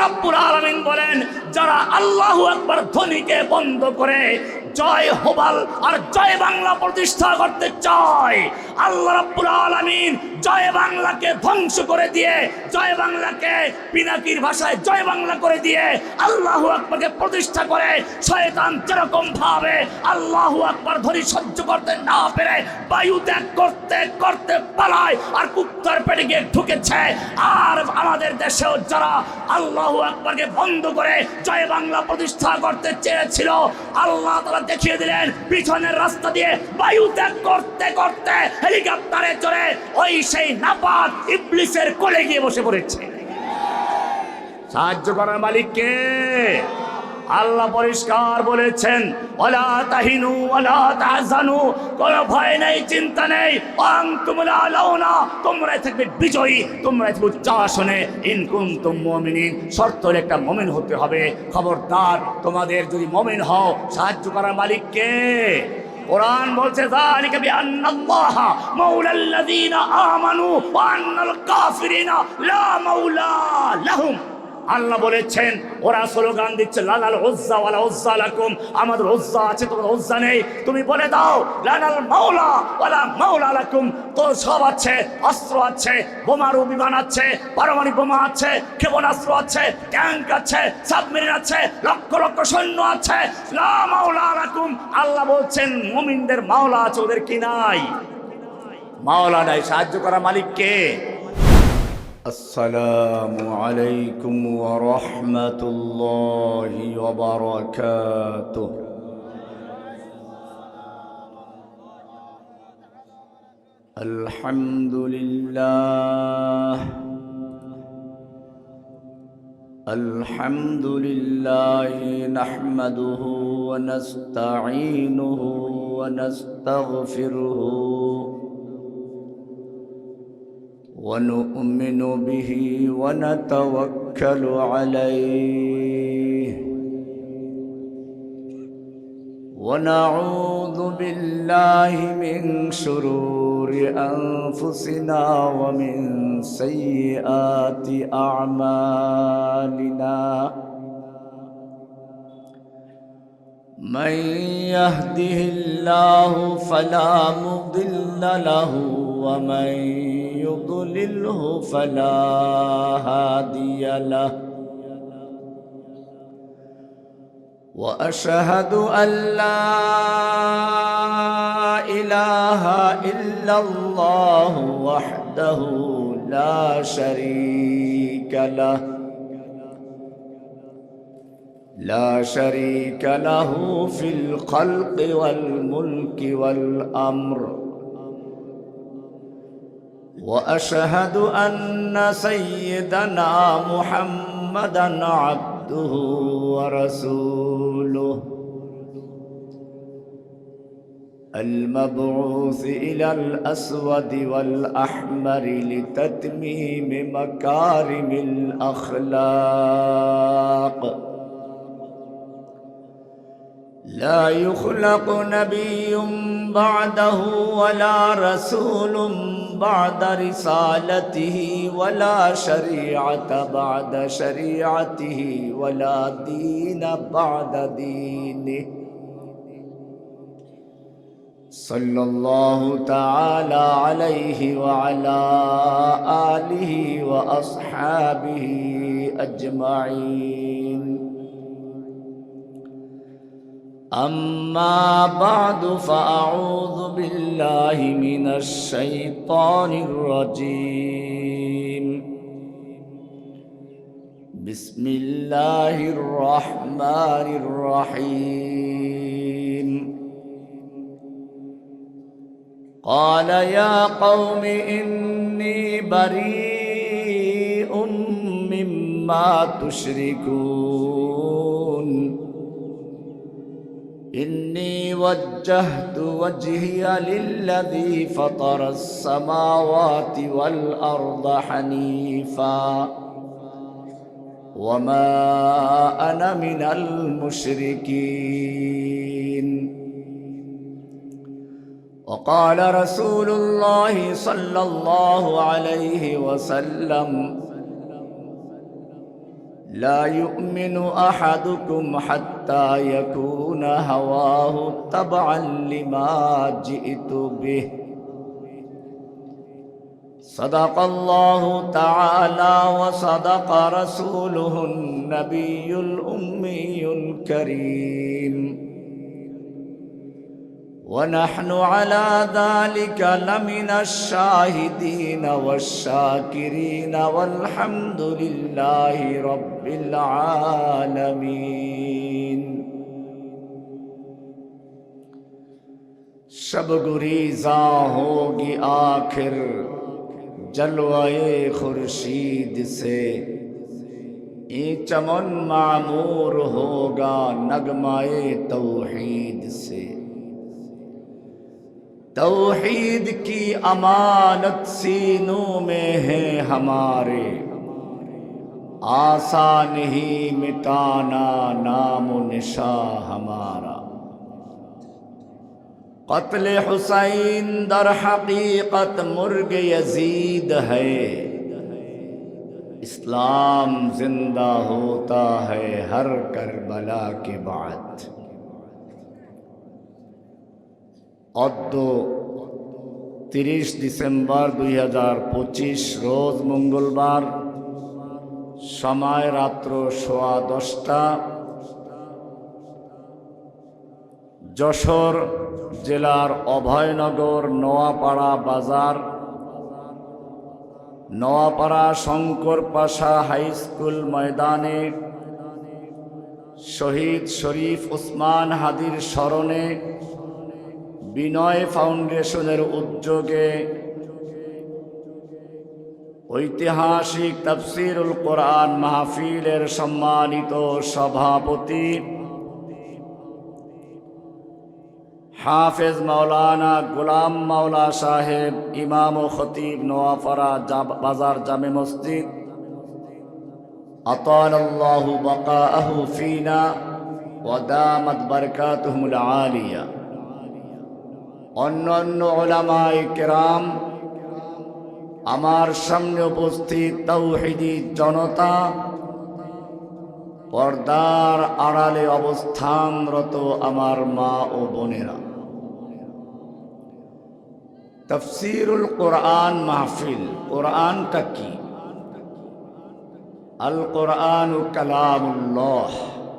রাব্বুল আলামিন বলেন, যারা আল্লাহু আকবার ধ্বনিকে বন্ধ করে জয় হোবাল আর জয় বাংলা প্রতিষ্ঠা করতে চায়, আল্লাহ রাব্বুল আলামিন জয় বাংলাকে ধ্বংস করে দিয়ে, জয় বাংলাকে পিনাকির ভাষায় জয় বাংলা করে দিয়ে আল্লাহু আকবারকে প্রতিষ্ঠা করে, শয়তান যেরকম ভাবে আল্লাহু আকবার ধ্বনি সহ্য করতে না পেরে বায়ু ত্যাগ করতে করতে পালায় আর কুত্তার পেটে গিয়ে ঢুকেছে। আর আমাদের দেশেও যারা আল্লাহু আকবারকে বন্ধ করে জয় বাংলা প্রতিষ্ঠা করতে চেয়েছিল, আল্লাহ তাআলা দেখিয়ে দিলেন পিছনের রাস্তা দিয়ে বায়ু ত্যাগ করতে করতে হেলিকপ্টারে চড়ে ওই সেই নাপাক ইবলিসের কোলে গিয়ে বসে পড়েছে। সাহায্য করার মালিক কে? আল্লাহ পরিষ্কার বলেছেন, ওয়ালা তাহিনু ওয়ালা তাহজানু, কোনো ভয় নেই, চিন্তা নেই, আনতুমুল আলাউনা, তোমরাই থাকবে বিজয়ী, তোমরাই থাকবে উচ্চ আসনে, ইন কুনতুম মুমিনিন, শর্ত হলো একটা মুমিন হতে হবে। খবরদার, তোমাদের যদি মুমিন হও, সাহায্য করার মালিক কে? কোরআন বলছে, যালিকা বিআন্নাল্লাহা মাওলাল্লাযীনা আমানু ওয়া আন্নাল কাফিরিনা লা মাওলা লাহুম। আল্লাহ বলেছেন, ওরা স্লোগান দিচ্ছে লানাল উজ্জা ওয়ালা উজ্জা লাকুম, আমাদের উজ্জা আছে তোমাদের উজ্জা নেই। তুমি বলে দাও লানাল মাওলা ওয়ালা মাওলা লাকুম, তো সব আছে, অস্ত্র আছে, বোমারু বিমান আছে, পারমাণবিক বোমা আছে, ক্ষেপণাস্ত্র আছে, ট্যাঙ্ক আছে, সাবমেরিন আছে, লক্ষ লক্ষ সৈন্য আছে, লা মাওলা লাকুম। আল্লাহ বলছেন মুমিনদের মাওলা আছে, ওদের কি নাই? মাওলা নাই। সাহায্য করা মালিক কে? السلام عليكم ورحمة الله وبركاته. الحمد لله، الحمد لله نحمده ونستعينه ونستغفره ونؤمن به ونتوكل عليه ونعوذ بالله من شرور أنفسنا ومن سيئات أعمالنا. من يهده الله فلا مضل له ومن يضلله فلا هادي له. وأشهد أن لا إله إلا الله وحده لا شريك له، لا شريك له في الخلق والملك والأمر. وأشهد أن سيدنا محمدًا عبده ورسوله المبعوث إلى الأسود والأحمر لتتميم مكارم الأخلاق. لا يخلق نبي بعده ولا رسول بعد رسالته ولا شريعة بعد شريعته ولا دين بعد دينه. صلى الله تعالى عليه وعلى آله وأصحابه أجمعين. أما بعد، فأعوذ بالله من الشيطان الرجيم. بسم الله الرحمن الرحيم. قال يا قوم إني بريء مما تشركون. إني وجهت وجهي للذي فطر السماوات والأرض حنيفا وما أنا من المشركين. وقال رسول الله صلى الله عليه وسلم: لا يؤمن أحدكم حتى يكون هواه تبعا لما جئت به صدق الله تعالى وصدق رسوله النبي الأمي الكريم ونحن على ذلك لمن الشاهدين والشاكرين والحمد لله رب العالمين शब गुरीज़ा होगी आखिर जलवाए खुर्शीद से ये चमन मामूर होगा नगमाए तौहीद से तौहीद की अमानत सीनों में है हमारे आसान ही मिटाना नाम निशा हमारा क़त्ल हुसैन दर हकीकत मुर्ग यजीद है इस्लाम जिंदा होता है हर करबला के बाद অদ্য 30 ডিসেম্বর 2025 রোজ মঙ্গলবার সময় রাত্র 10:15 যশোর জেলার অভয়নগর নোয়াপাড়া বাজার নোয়াপাড়া শঙ্কর পাশা হাই স্কুল ময়দানে শহীদ শরীফ ওসমান হাদির স্মরণে বিনয় ফাউন্ডেশনের উদ্যোগে ঐতিহাসিক তাফসীরুল কোরআন মাহফিলের সম্মানিত সভাপতি হাফেজ মাওলানা গোলাম মাওলা সাহেব ইমাম ও খতিব নোয়াপাড়া বাজার জামে মসজিদ আতালাল্লাহু বাকাআহু ফিনা ওয়া দামাত বারাকাতুহুল আলিয়া অন্যান্য উলামায়ে কেরাম আমার সামনে উপস্থিত তাওহীদি জনতা পর্দার আড়ালে অবস্থানরত আমার মা ও বোনেরা তাফসীরুল কোরআন মাহফিল কোরআনটা কি আল কোরআনু কালামুল্লাহ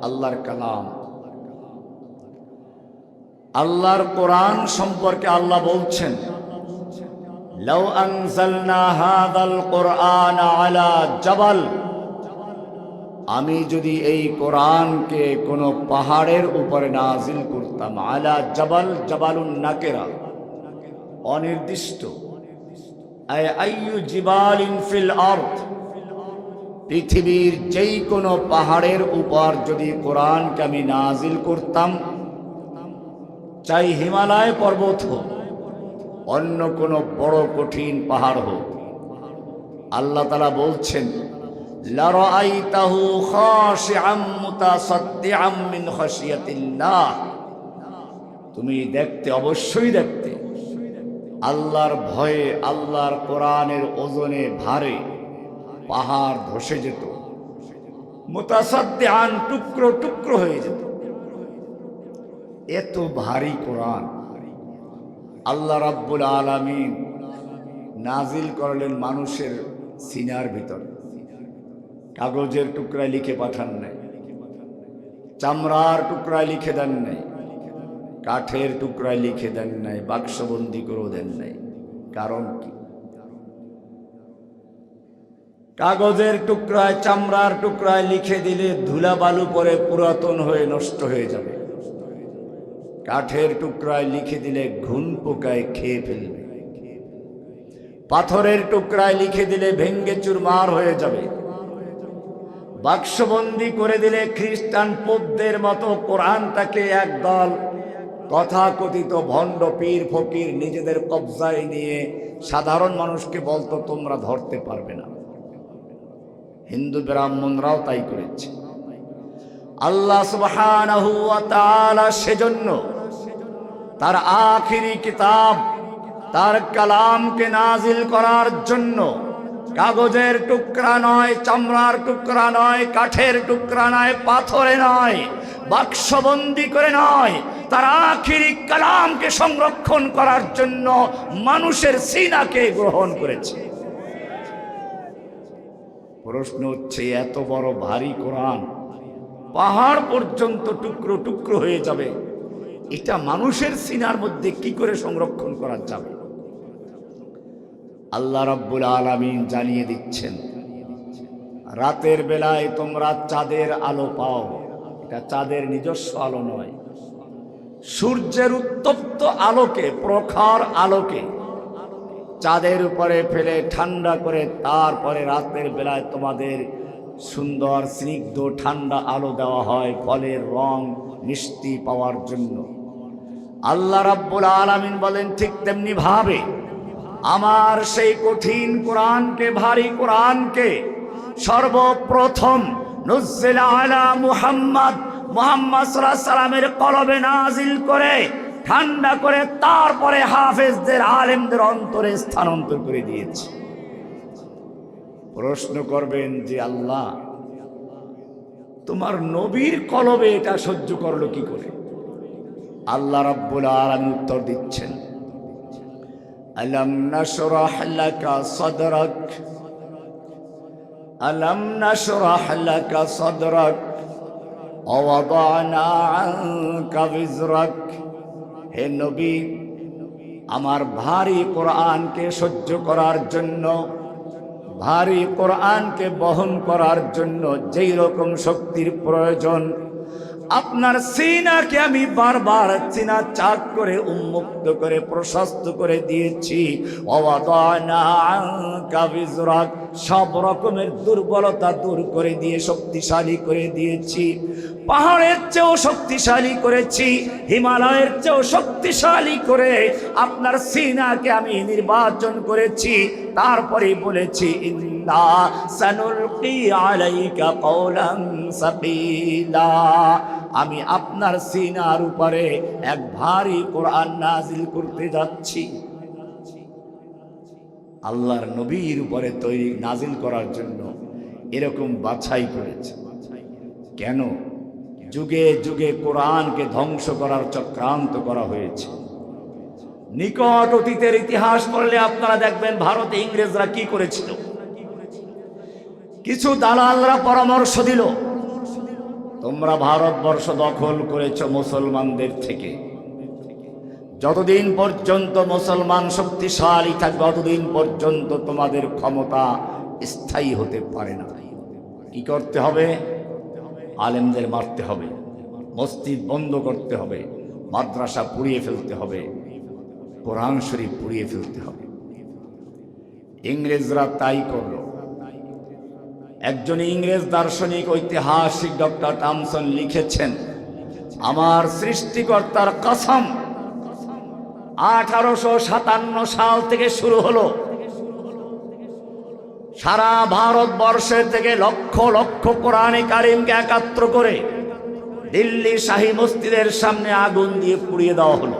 আল্লাহর কালাম আল্লাহর কোরআন সম্পর্কে আল্লাহ বলছেন লাউ আনজালনা হাযাল কোরআন আলা জাবাল আমি যদি এই কোরআনকে কোন পাহাড়ের উপরে নাজিল করতাম আলা জাবাল জাবালুন নাকেরা অনির্দিষ্ট আইয়ু জিবালিন ফিল আরদ পৃথিবীর যেই কোনো পাহাড়ের উপর যদি কোরআনকে আমি নাজিল করতাম চাই হিমালয় পর্বত হোক অন্য কোন বড় কঠিন পাহাড় হোক আল্লাহ তাআলা বলছেন লারাআইতাহু খাশিআম মুতাসাদ্দিআম মিন খাশিয়াতিল্লাহ তুমি দেখতে অবশ্যই দেখতে আল্লাহর ভয়ে আল্লাহর কোরআনের ওজনে ভারে পাহাড় ধসে যেত মুতাসাদ্দিআন টুকরো টুকরো হয়ে যেত এত ভারী কোরআন আল্লাহ রাব্বুল আলামিন নাজিল করলেন মানুষের সিনার ভিতর কাগজের টুকরায় লিখে পাঠান নাই চামড়ার টুকরায় লিখে দেন নাই কাঠের টুকরায় লিখে দেন নাই বাক্সবন্দি করেও দেন নাই কারণ কি কাগজের টুকরায় চামড়ার টুকরায় লিখে দিলে ধুলা বালু পরে পুরাতন হয়ে নষ্ট হয়ে যাবে কাঠের টুকরায় লিখে দিলে ঘুন পোকায় খেয়ে ফেলবে পাথরের টুকরায় লিখে দিলে ভেঙ্গে চুরমার হয়ে যাবে বাক্সবন্দি করে দিলে খ্রিস্টান পোপদের মতো কোরআনটাকে একদল তথাকথিত ভণ্ড পীর ফকির নিজেদের কবজায় নিয়ে সাধারণ মানুষকে বলতো তোমরা ধরতে পারবে না হিন্দু ব্রাহ্মণরাও তাই করেছে আল্লাহ সুবহানাহু ওয়া তাআলা সেজন্য তার আখিরি কিতাব তার কালামকে নাজিল করার জন্য কাগজের টুকরা নয়, চামড়ার টুকরা নয়, কাঠের টুকরা নয়, পাথরে নয়, বাক্সবন্দি করে নয়, তার আখিরি কালামকে সংরক্ষণ করার জন্য মানুষের সিনাকে গ্রহণ করেছে। প্রশ্ন হচ্ছে, এত বড় ভারী কোরআন পাহাড় পর্যন্ত টুকরো টুকরো হয়ে যাবে, এটা মানুষের সিনার মধ্যে কি করে সংরক্ষণ করা যাবে? আল্লাহ রাব্বুল আলামিন জানিয়ে দিচ্ছেন, রাতের বেলায় তোমরা চাঁদের আলো পাও, এটা চাঁদের নিজস্ব আলো নয়, সূর্যের উত্তপ্ত আলোকে, প্রখর আলোকে চাঁদের উপরে ফেলে ঠান্ডা করে তারপরে রাতের বেলায় তোমাদের সুন্দর স্নিগ্ধ ঠান্ডা আলো দেওয়া হয় ফলের রং মিষ্টি পাওয়ার জন্য। আল্লাহ রাব্বুল আলামিন বলেন, ঠিক তেমনি ভাবে আমার সেই কঠিন কোরআনকে, ভারী কোরআনকে সর্বপ্রথম নুজ্জিলা আলা মুহাম্মদ সাল্লাল্লাহু আলাইহি সাল্লামের কলবে নাজিল করে ঠান্ডা করে তারপরে হাফেজদের, আলেমদের অন্তরে স্থানান্তর করে দিয়েছে। প্রশ্ন করবেন যে আল্লাহ, তোমার নবীর কলবে এটা সহ্য করলো কি করে? আল্লাহ রাব্বুল আলামিন উত্তর দিচ্ছেন, আলাম নাশরাহ লাকা সাদরাক, আলাম নাশরাহ লাকা সাদরাক ওয়া ওয়াদানা আনকা বিজরাক। হে নবী, আমার ভারী কোরআনকে সহ্য করার জন্য, ভারী কোরআনকে বহন করার জন্য যেই রকম শক্তির প্রয়োজন, আপনার সিনাকে আমি বারবার সিনা চাক করে উন্মুক্ত করে প্রশস্ত করে দিয়েছি। ওয়াদানা আনকা বিজরাক, সব রকমের দুর্বলতা দূর করে দিয়ে শক্তিশালী করে দিয়েছি। পাহাড়ের চেয়েও শক্তিশালী করেছি, হিমালয়ের চেয়েও শক্তিশালী করে আপনার সিনাকে আমি নির্বাচন করেছি। তারপরে বলেছি, ইন্না সানুলকি আলাইকা কওলান সাকিলা, আমি আপনার সিনার উপরে এক ভারী কোরআন নাজিল করতে যাচ্ছি। আল্লাহর নবীর উপরে তৈরি নাজিল করার জন্য এরকম বাছাই করেছে। কেন? যুগে যুগে কোরআনকে ধ্বংস করার চক্রান্ত করা হয়েছে। নিকট অতীতের ইতিহাস পড়লে আপনারা দেখবেন ভারতে ইংরেজরা কি করেছিল। কিছু দালালরা পরামর্শ দিল, তোমরা ভারতবর্ষ দখল করেছ মুসলমানদের থেকে, যতদিন পর্যন্ত মুসলমান শক্তিশালী থাকবে ততদিন পর্যন্ত তোমাদের ক্ষমতা স্থায়ী হতে পারে না। কি করতে হবে? আলেমদের মারতে হবে, মসজিদ বন্ধ করতে হবে, মাদ্রাসা পুড়িয়ে ফেলতে হবে, কোরআন শরীফ পুড়িয়ে ফেলতে হবে। ইংরেজরা তাই করল। একজন ইংরেজ দার্শনিক ঐতিহাসিক ডক্টর টমসন লিখেছেন, আমার সৃষ্টিকর্তার কসম, 1857 সাল থেকে শুরু হলো, সারা ভারতবর্ষের থেকে লক্ষ লক্ষ কোরআনে কারিমকে একাত্র করে দিল্লি শাহী মসজিদের সামনে আগুন দিয়ে পুড়িয়ে দেওয়া হলো।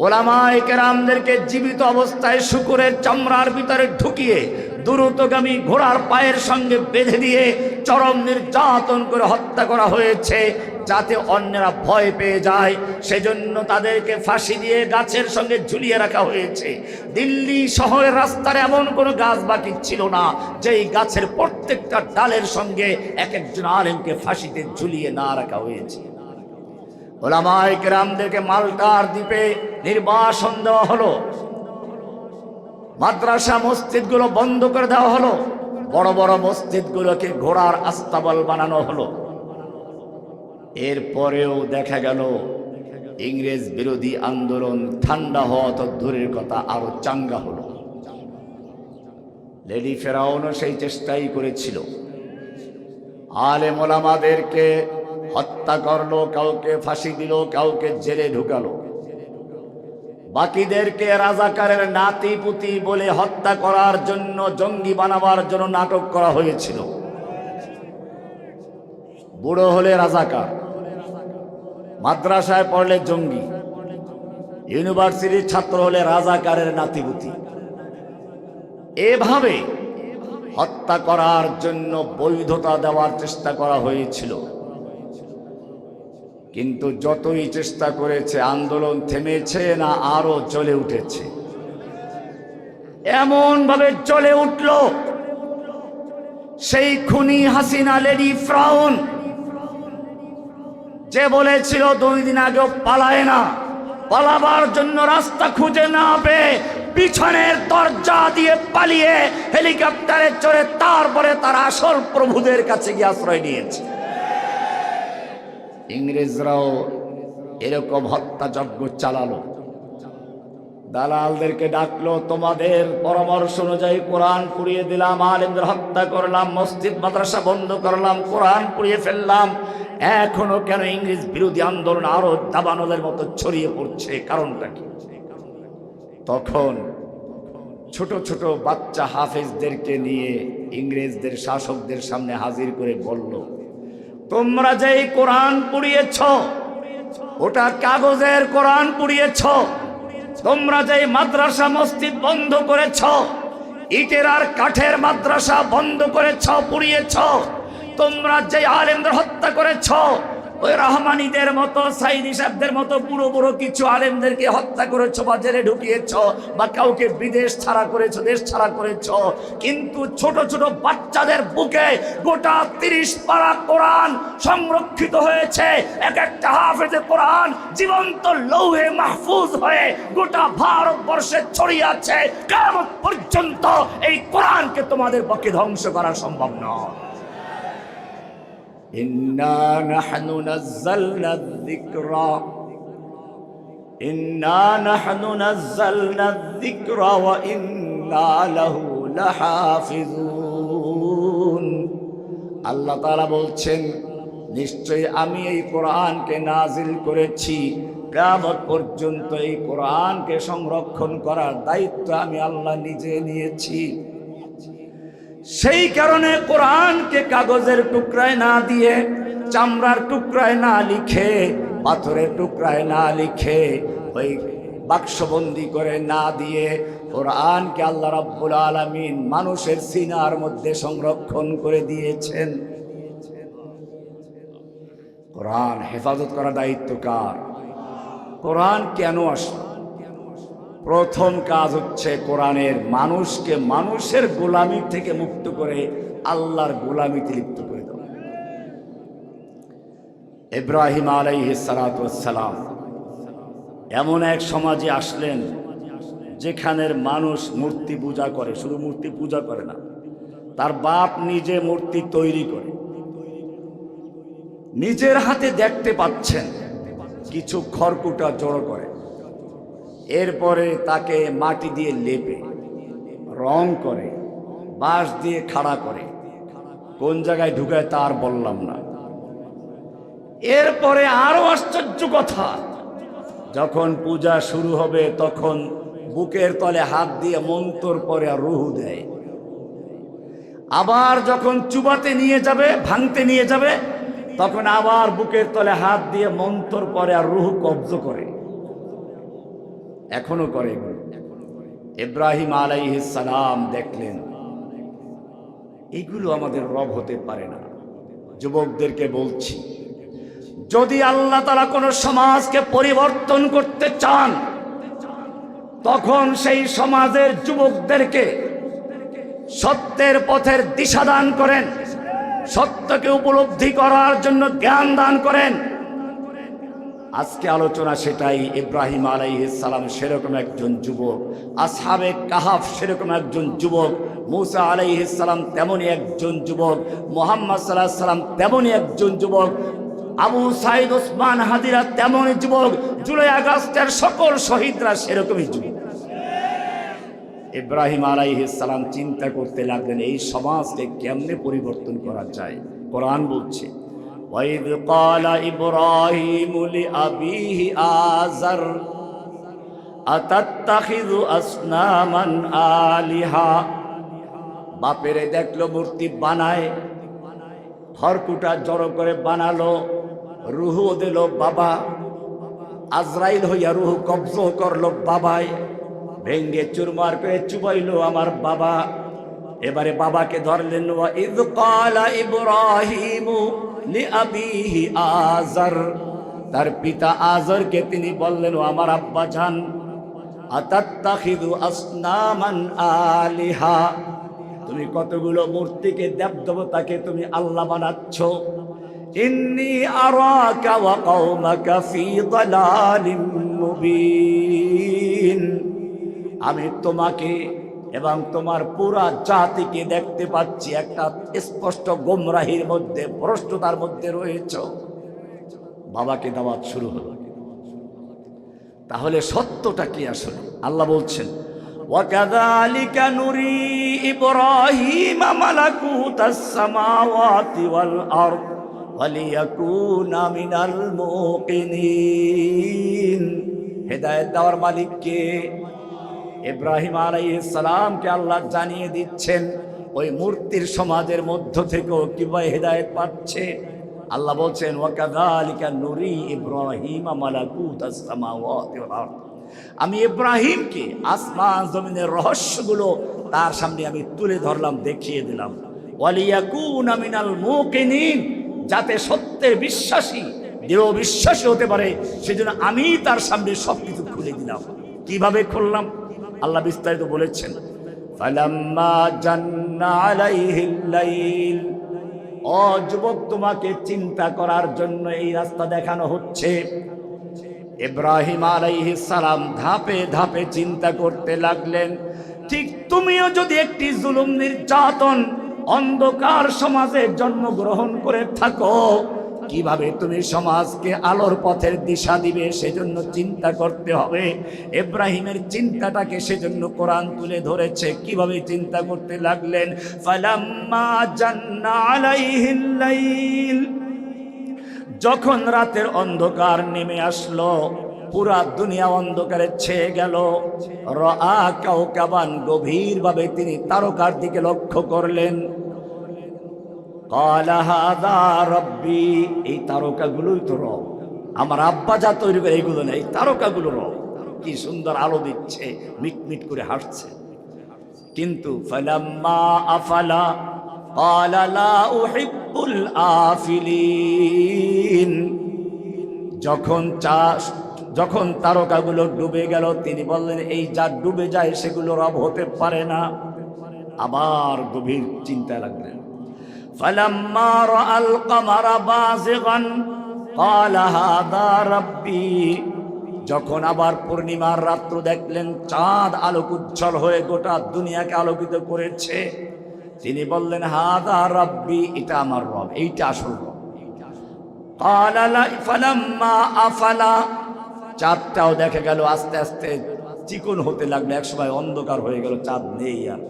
ওলামায়ে কেরামদেরকে জীবিত অবস্থায় শূকরের চামড়ার ভিতরে ঢুকিয়ে দ্রুতগামী ঘোড়ার পায়ের সঙ্গে বেঁধে দিয়ে চরম নির্যাতন করে হত্যা করা হয়েছে, যাতে অন্যরা ভয় পেয়ে যায়। সেজন্য তাদেরকে ফাঁসি দিয়ে গাছের সঙ্গে ঝুলিয়ে রাখা হয়েছে। দিল্লি শহরের রাস্তার এমন কোনো গাছ বাকি ছিল না যেই গাছের প্রত্যেকটা ডালের সঙ্গে এক একজন আলেমকে ফাঁসিতে ঝুলিয়ে না রাখা হয়েছে। ওলামায়ে কেরামদেরকে মাল্টার দ্বীপে নির্বাসন দেওয়া হলো, মাদ্রাসা মসজিদগুলো বন্ধ করে দেওয়া হলো, বড় বড় মসজিদগুলোকে ঘোড়ার আস্তাবল বানানো হলো। এরপরেও দেখা গেল ইংরেজ বিরোধী আন্দোলন ঠান্ডা হওয়া তো দূরের কথা, আরো চাঙ্গা হলো। লেডি ফেরাউনও সেই চেষ্টাই করেছিল, আলেম ওলামাদেরকে হত্যা করলো, কাউকে ফাঁসি দিল, কাউকে জেলে ঢুকালো, বাকিদেরকে রাজাকারের নাতি পুতি বলে হত্যা করার জন্য, জঙ্গি বানাবার জন্য নাটক করা হয়েছিল। বুড়ো হলে রাজাকার, মাদ্রাসায় পড়লে জঙ্গি, ইউনিভার্সিটির ছাত্র হলে রাজাকারের নাতিপুতি। এভাবে হত্যা করার জন্য বৈধতা দেওয়ার চেষ্টা করা হয়েছিল। কিন্তু যতই চেষ্টা করেছে, আন্দোলন থেমেছে না আরো জ্বলে উঠেছে। এমন ভাবে জ্বলে উঠল, সেই খুনি হাসিনা লেডি ফ্রাউন যে বলেছিল 2 দিন আগেও পালায় না, পালাবার জন্য রাস্তা খুঁজে না পেয়ে পিছনের দরজা দিয়ে পালিয়ে হেলিকপ্টারে চড়ে তারপরে তার আসল প্রভুদের কাছে গিয়ে আশ্রয় নিয়েছে। ইংরেজরাও এরকম হত্যাযজ্ঞ চালালো, দালালদেরকে ডাকলো, তোমাদের পরামর্শ অনুযায়ী কোরআন পুড়িয়ে দিলাম, আলেমদের হত্যা করলাম, মসজিদ মাদ্রাসা বন্ধ করলাম, কোরআন পুড়িয়ে ফেললাম, এখনো কেন ইংরেজ বিরোধী আন্দোলন আরো দাবানলের মতো ছড়িয়ে পড়ছে? কারণটা কি? তখন ছোট ছোট বাচ্চা হাফেজদেরকে নিয়ে ইংরেজদের শাসকদের সামনে হাজির করে বলল, তোমরা যেই কোরআন পুড়িয়েছ ওটা কাগজের কোরআন পুড়িয়েছ, তোমরা যেই মাদ্রাসা মসজিদ বন্ধ করেছ, ইটের আর কাঠের মাদ্রাসা বন্ধ করেছ, পুড়িয়েছ, তোমরা যে আলেমদের হত্যা করেছ, ওই রহমানীদের মতো, সাইদি সাহেবদের মতো বুড়ো বুড়ো কিছু আলেমদেরকে হত্যা করেছ বা জেলে ঢুকিয়েছ, বা কাউকে বিদেশ ছাড়া করেছ, দেশ ছাড়া করেছ, কিন্তু ছোট ছোট বাচ্চাদের বুকে গোটা 30 পারা কোরআন সংরক্ষিত হয়েছে। এক একটা হাফেজে কোরআন জীবন্ত লৌহে মাহফুজ হয়ে গোটা ভারতবর্ষে ছড়িয়ে আছে। কিয়ামত পর্যন্ত এই কোরআনকে তোমাদের পক্ষে ধ্বংস করা সম্ভব নয়। ইন্না নাহনু নাযালনা যিকরা, ইন্না নাহনু নাযালনা যিকরা ওয়া ইন্না লাহু লাহাফিজুন। আল্লাহ তাআলা বলছেন, নিশ্চয়ই আমি এই কোরআনকে নাজিল করেছি, কিয়ামত পর্যন্ত এই কোরআনকে সংরক্ষণ করার দায়িত্ব আমি আল্লাহ নিজে নিয়েছি। সেই কারণে কোরআনকে কাগজের টুকরায় না দিয়ে, চামড়ার টুকরায় না লিখে, পাথরের টুকরায় না লিখে, ওই বাক্সবন্দি করে না দিয়ে কোরআনকে আল্লাহ রাব্বুল আলামিন মানুষের সিনার মধ্যে সংরক্ষণ করে দিয়েছেন। কোরআন হেফাজত করার দায়িত্ব কার? কোরআন কেন আসলো? প্রথম কাজ হচ্ছে কোরআনের মানুষকে মানুষের গোলামি থেকে মুক্ত করে আল্লাহর গোলামিতে লিপ্ত করে দেওয়া। ইব্রাহিম আলাইহিস সালাতু ওয়াস সালাম এমন এক সমাজে আসলেন যেখানের মানুষ মূর্তি পূজা করে, শুধু মূর্তি পূজা করে না, তার বাপ নিজে মূর্তি তৈরি করে, নিজের হাতে দেখতে পাচ্ছেন, কিছু খড়কুটা জড়ো করে, এরপরে তাকে মাটি দিয়ে লেপে রং করে, বাঁশ দিয়ে খাড়া করে, কোন জায়গায় ঢুকায় তার বললাম না। এরপরে আরো আশ্চর্য কথা, যখন পূজা শুরু হবে তখন বুকের তলে হাত দিয়ে মন্তর পরে আর রুহু দেয়। আবার যখন চুবাতে নিয়ে যাবে, ভাঙতে নিয়ে যাবে, তখন আবার বুকের তলে হাত দিয়ে মন্তর পরে আর রুহু কব্জ করে। এখনো করে। ইব্রাহিম আলাইহিস সালাম দেখলেন এগুলো আমাদের রব হতে পারে না। যুবকদেরকে বলছি, যদি আল্লাহ তাআলা কোন সমাজকে পরিবর্তন করতে চান, তখন সেই সমাজের যুবকদেরকে সত্যের পথের দিশা দান করেন, সত্যকে উপলব্ধি করার জন্য জ্ঞান দান করেন। আজকে আলোচনা সেটাই। ইব্রাহিম আলাইহিস সালাম সেরকম একজন যুবক, আসহাবে কাহাফ সেরকম একজন যুবক, মুসা আলাইহিস সালাম তেমনই একজন যুবক, মুহাম্মদ সাল্লাল্লাহু আলাইহি সাল্লাম তেমনই একজন যুবক, আবু সাইদ ওসমান হাদিরা তেমনই যুবক, জুলাই আগস্টের সকল শহীদরা সেরকমই যুবক। ইব্রাহিম আলাইহিস সালাম চিন্তা করতে লাগলেন এই সমাজকে কেমনে পরিবর্তন করা যায়। কোরআন বলছে, وَإِذْ قَالَ إِبْرَاهِيمُ لِأَبِيهِ آزَرَ أَتَتَّخِذُ أَصْنَامًا آلِهَةً। বাপেরে দেখলো মূর্তি বানায়, খড়কুটা জড়ো করে বানালো, রুহু দিল বাবা, আজরাইল হইয়া রুহু কবজ করলো বাবায়। ভেঙ্গে চুরমার করে চুবাইলো আমার বাবা। এবারে বাবাকে ধরলেন, ওয়া ইয ক্বালা ইব্রাহিমু লিআবিহি আযার, তার পিতা আযরকে তিনি বললেন, ও আমার আব্বা জান, আতাত্তাখিযু আসনামান আলিহা, তুমি কতগুলো মূর্তিকে দেবদেবতাকে তুমি আল্লাহ বানাচ্ছ। ইন্নী আরাকা ওয়া কওমাকা ফী দালালিম মুবিন, আমি তোমাকে এবং তোমার পুরা জাতিকে দেখতে পাচ্ছি একটা স্পষ্ট গোমরাহির মধ্যে, ভ্রষ্টতার মধ্যে রয়েছ। বাবাকে দাওয়াত শুরু হলো। তাহলে সত্যটা কি আসলে? আল্লাহ বলছেন, ওয়াকাযালিকা নুরি ইব্রাহিমা মালাকুতাস সামাওয়াতি ওয়াল আরদ ওয়ালিয়াকুনা মিনাল মুকিনিন। হেদায়েত দেওয়ার মালিক কে? ইব্রাহিম আলাইহিস সালামকে আল্লাহ জানিয়ে দিচ্ছেন ওই মূর্তির সমাজের মধ্য থেকেও কিভাবে হেদায়েত পাচ্ছে। আল্লাহ বলছেন, ওয়াকাযালিকা নুরি ইব্রাহিমা মালাকুতাস সামাওয়াতি ওয়াল আরদ, আমি ইব্রাহিমকে আসমান জমিনের রহস্যগুলো তার সামনে আমি তুলে ধরলাম, দেখিয়ে দিলাম। ওয়ালিয়াকুনা মিনাল মুকিনিন, যাতে সত্যের বিশ্বাসী, দৃঢ় বিশ্বাসী হতে পারে, সেজন্য আমি তার সামনে সবকিছু খুলে দিলাম। কিভাবে খুললাম? আল্লাহ বিস্তারিত বলেছেন, ফালাম্মা জান্না আলাইহিল লাইল, ও যুবক, তোমাকে চিন্তা করার জন্য এই রাস্তা দেখানো হচ্ছে। ইব্রাহিম আলাইহিস সালাম ধাপে ধাপে চিন্তা করতে লাগলেন, ঠিক তুমিও যদি একটি জুলুম, নির্যাতন, অন্ধকার সমাজে জন্মগ্রহণ করে থাকো, কিভাবে তুমি সমাজকে আলোর পথের দিশা দিবে, সেজন্য চিন্তা করতে হবে। ইব্রাহিমের চিন্তাটাকে সেজন্য কোরআন তুলে ধরেছে। কিভাবে চিন্তা করতে লাগলেন? ফালাম্মা জান্না আলাইহিল লাইল, যখন রাতের অন্ধকার নেমে আসলো, পুরা দুনিয়া অন্ধকারে ছেয়ে গেল, রাআ কাওকাবান, গভীরভাবে তিনি তারকার দিকে লক্ষ্য করলেন। ক্বালা হাযা রাব্বি, এই তারকাগুলোই তো রব, আমার আব্বা যা তৈরি করে এইগুলো না, এই তারকাগুলো রব। কি সুন্দর আলো দিচ্ছে, মিটমিট করে হাসছে। কিন্তু ফালাম্মা আফালা ক্বালা লা উহিব্বুল আফিলিন, যখন তারকাগুলো ডুবে গেল, তিনি বললেন, এই যা ডুবে যায় সেগুলো রব হতে পারে না। আবার গভীর চিন্তায় লাগলেন। ফালাম্মা রাআল কামারা বাযিগান ক্বালা হাযা রাব্বি, যখন আবার পূর্ণিমার রাত্র দেখলেন, চাঁদ আলোক উজ্জ্বল হয়ে গোটা দুনিয়াকে আলোকিত করেছে, তিনি বললেন, হাযা রাব্বি, এটা আমার রব, এইটা আসল রব। ক্বালা লা, ফালাম্মা আফালা, চাঁদটাও দেখা গেল আস্তে আস্তে চিকন হতে লাগলো, একসময় অন্ধকার হয়ে গেল, চাঁদ নেই আর।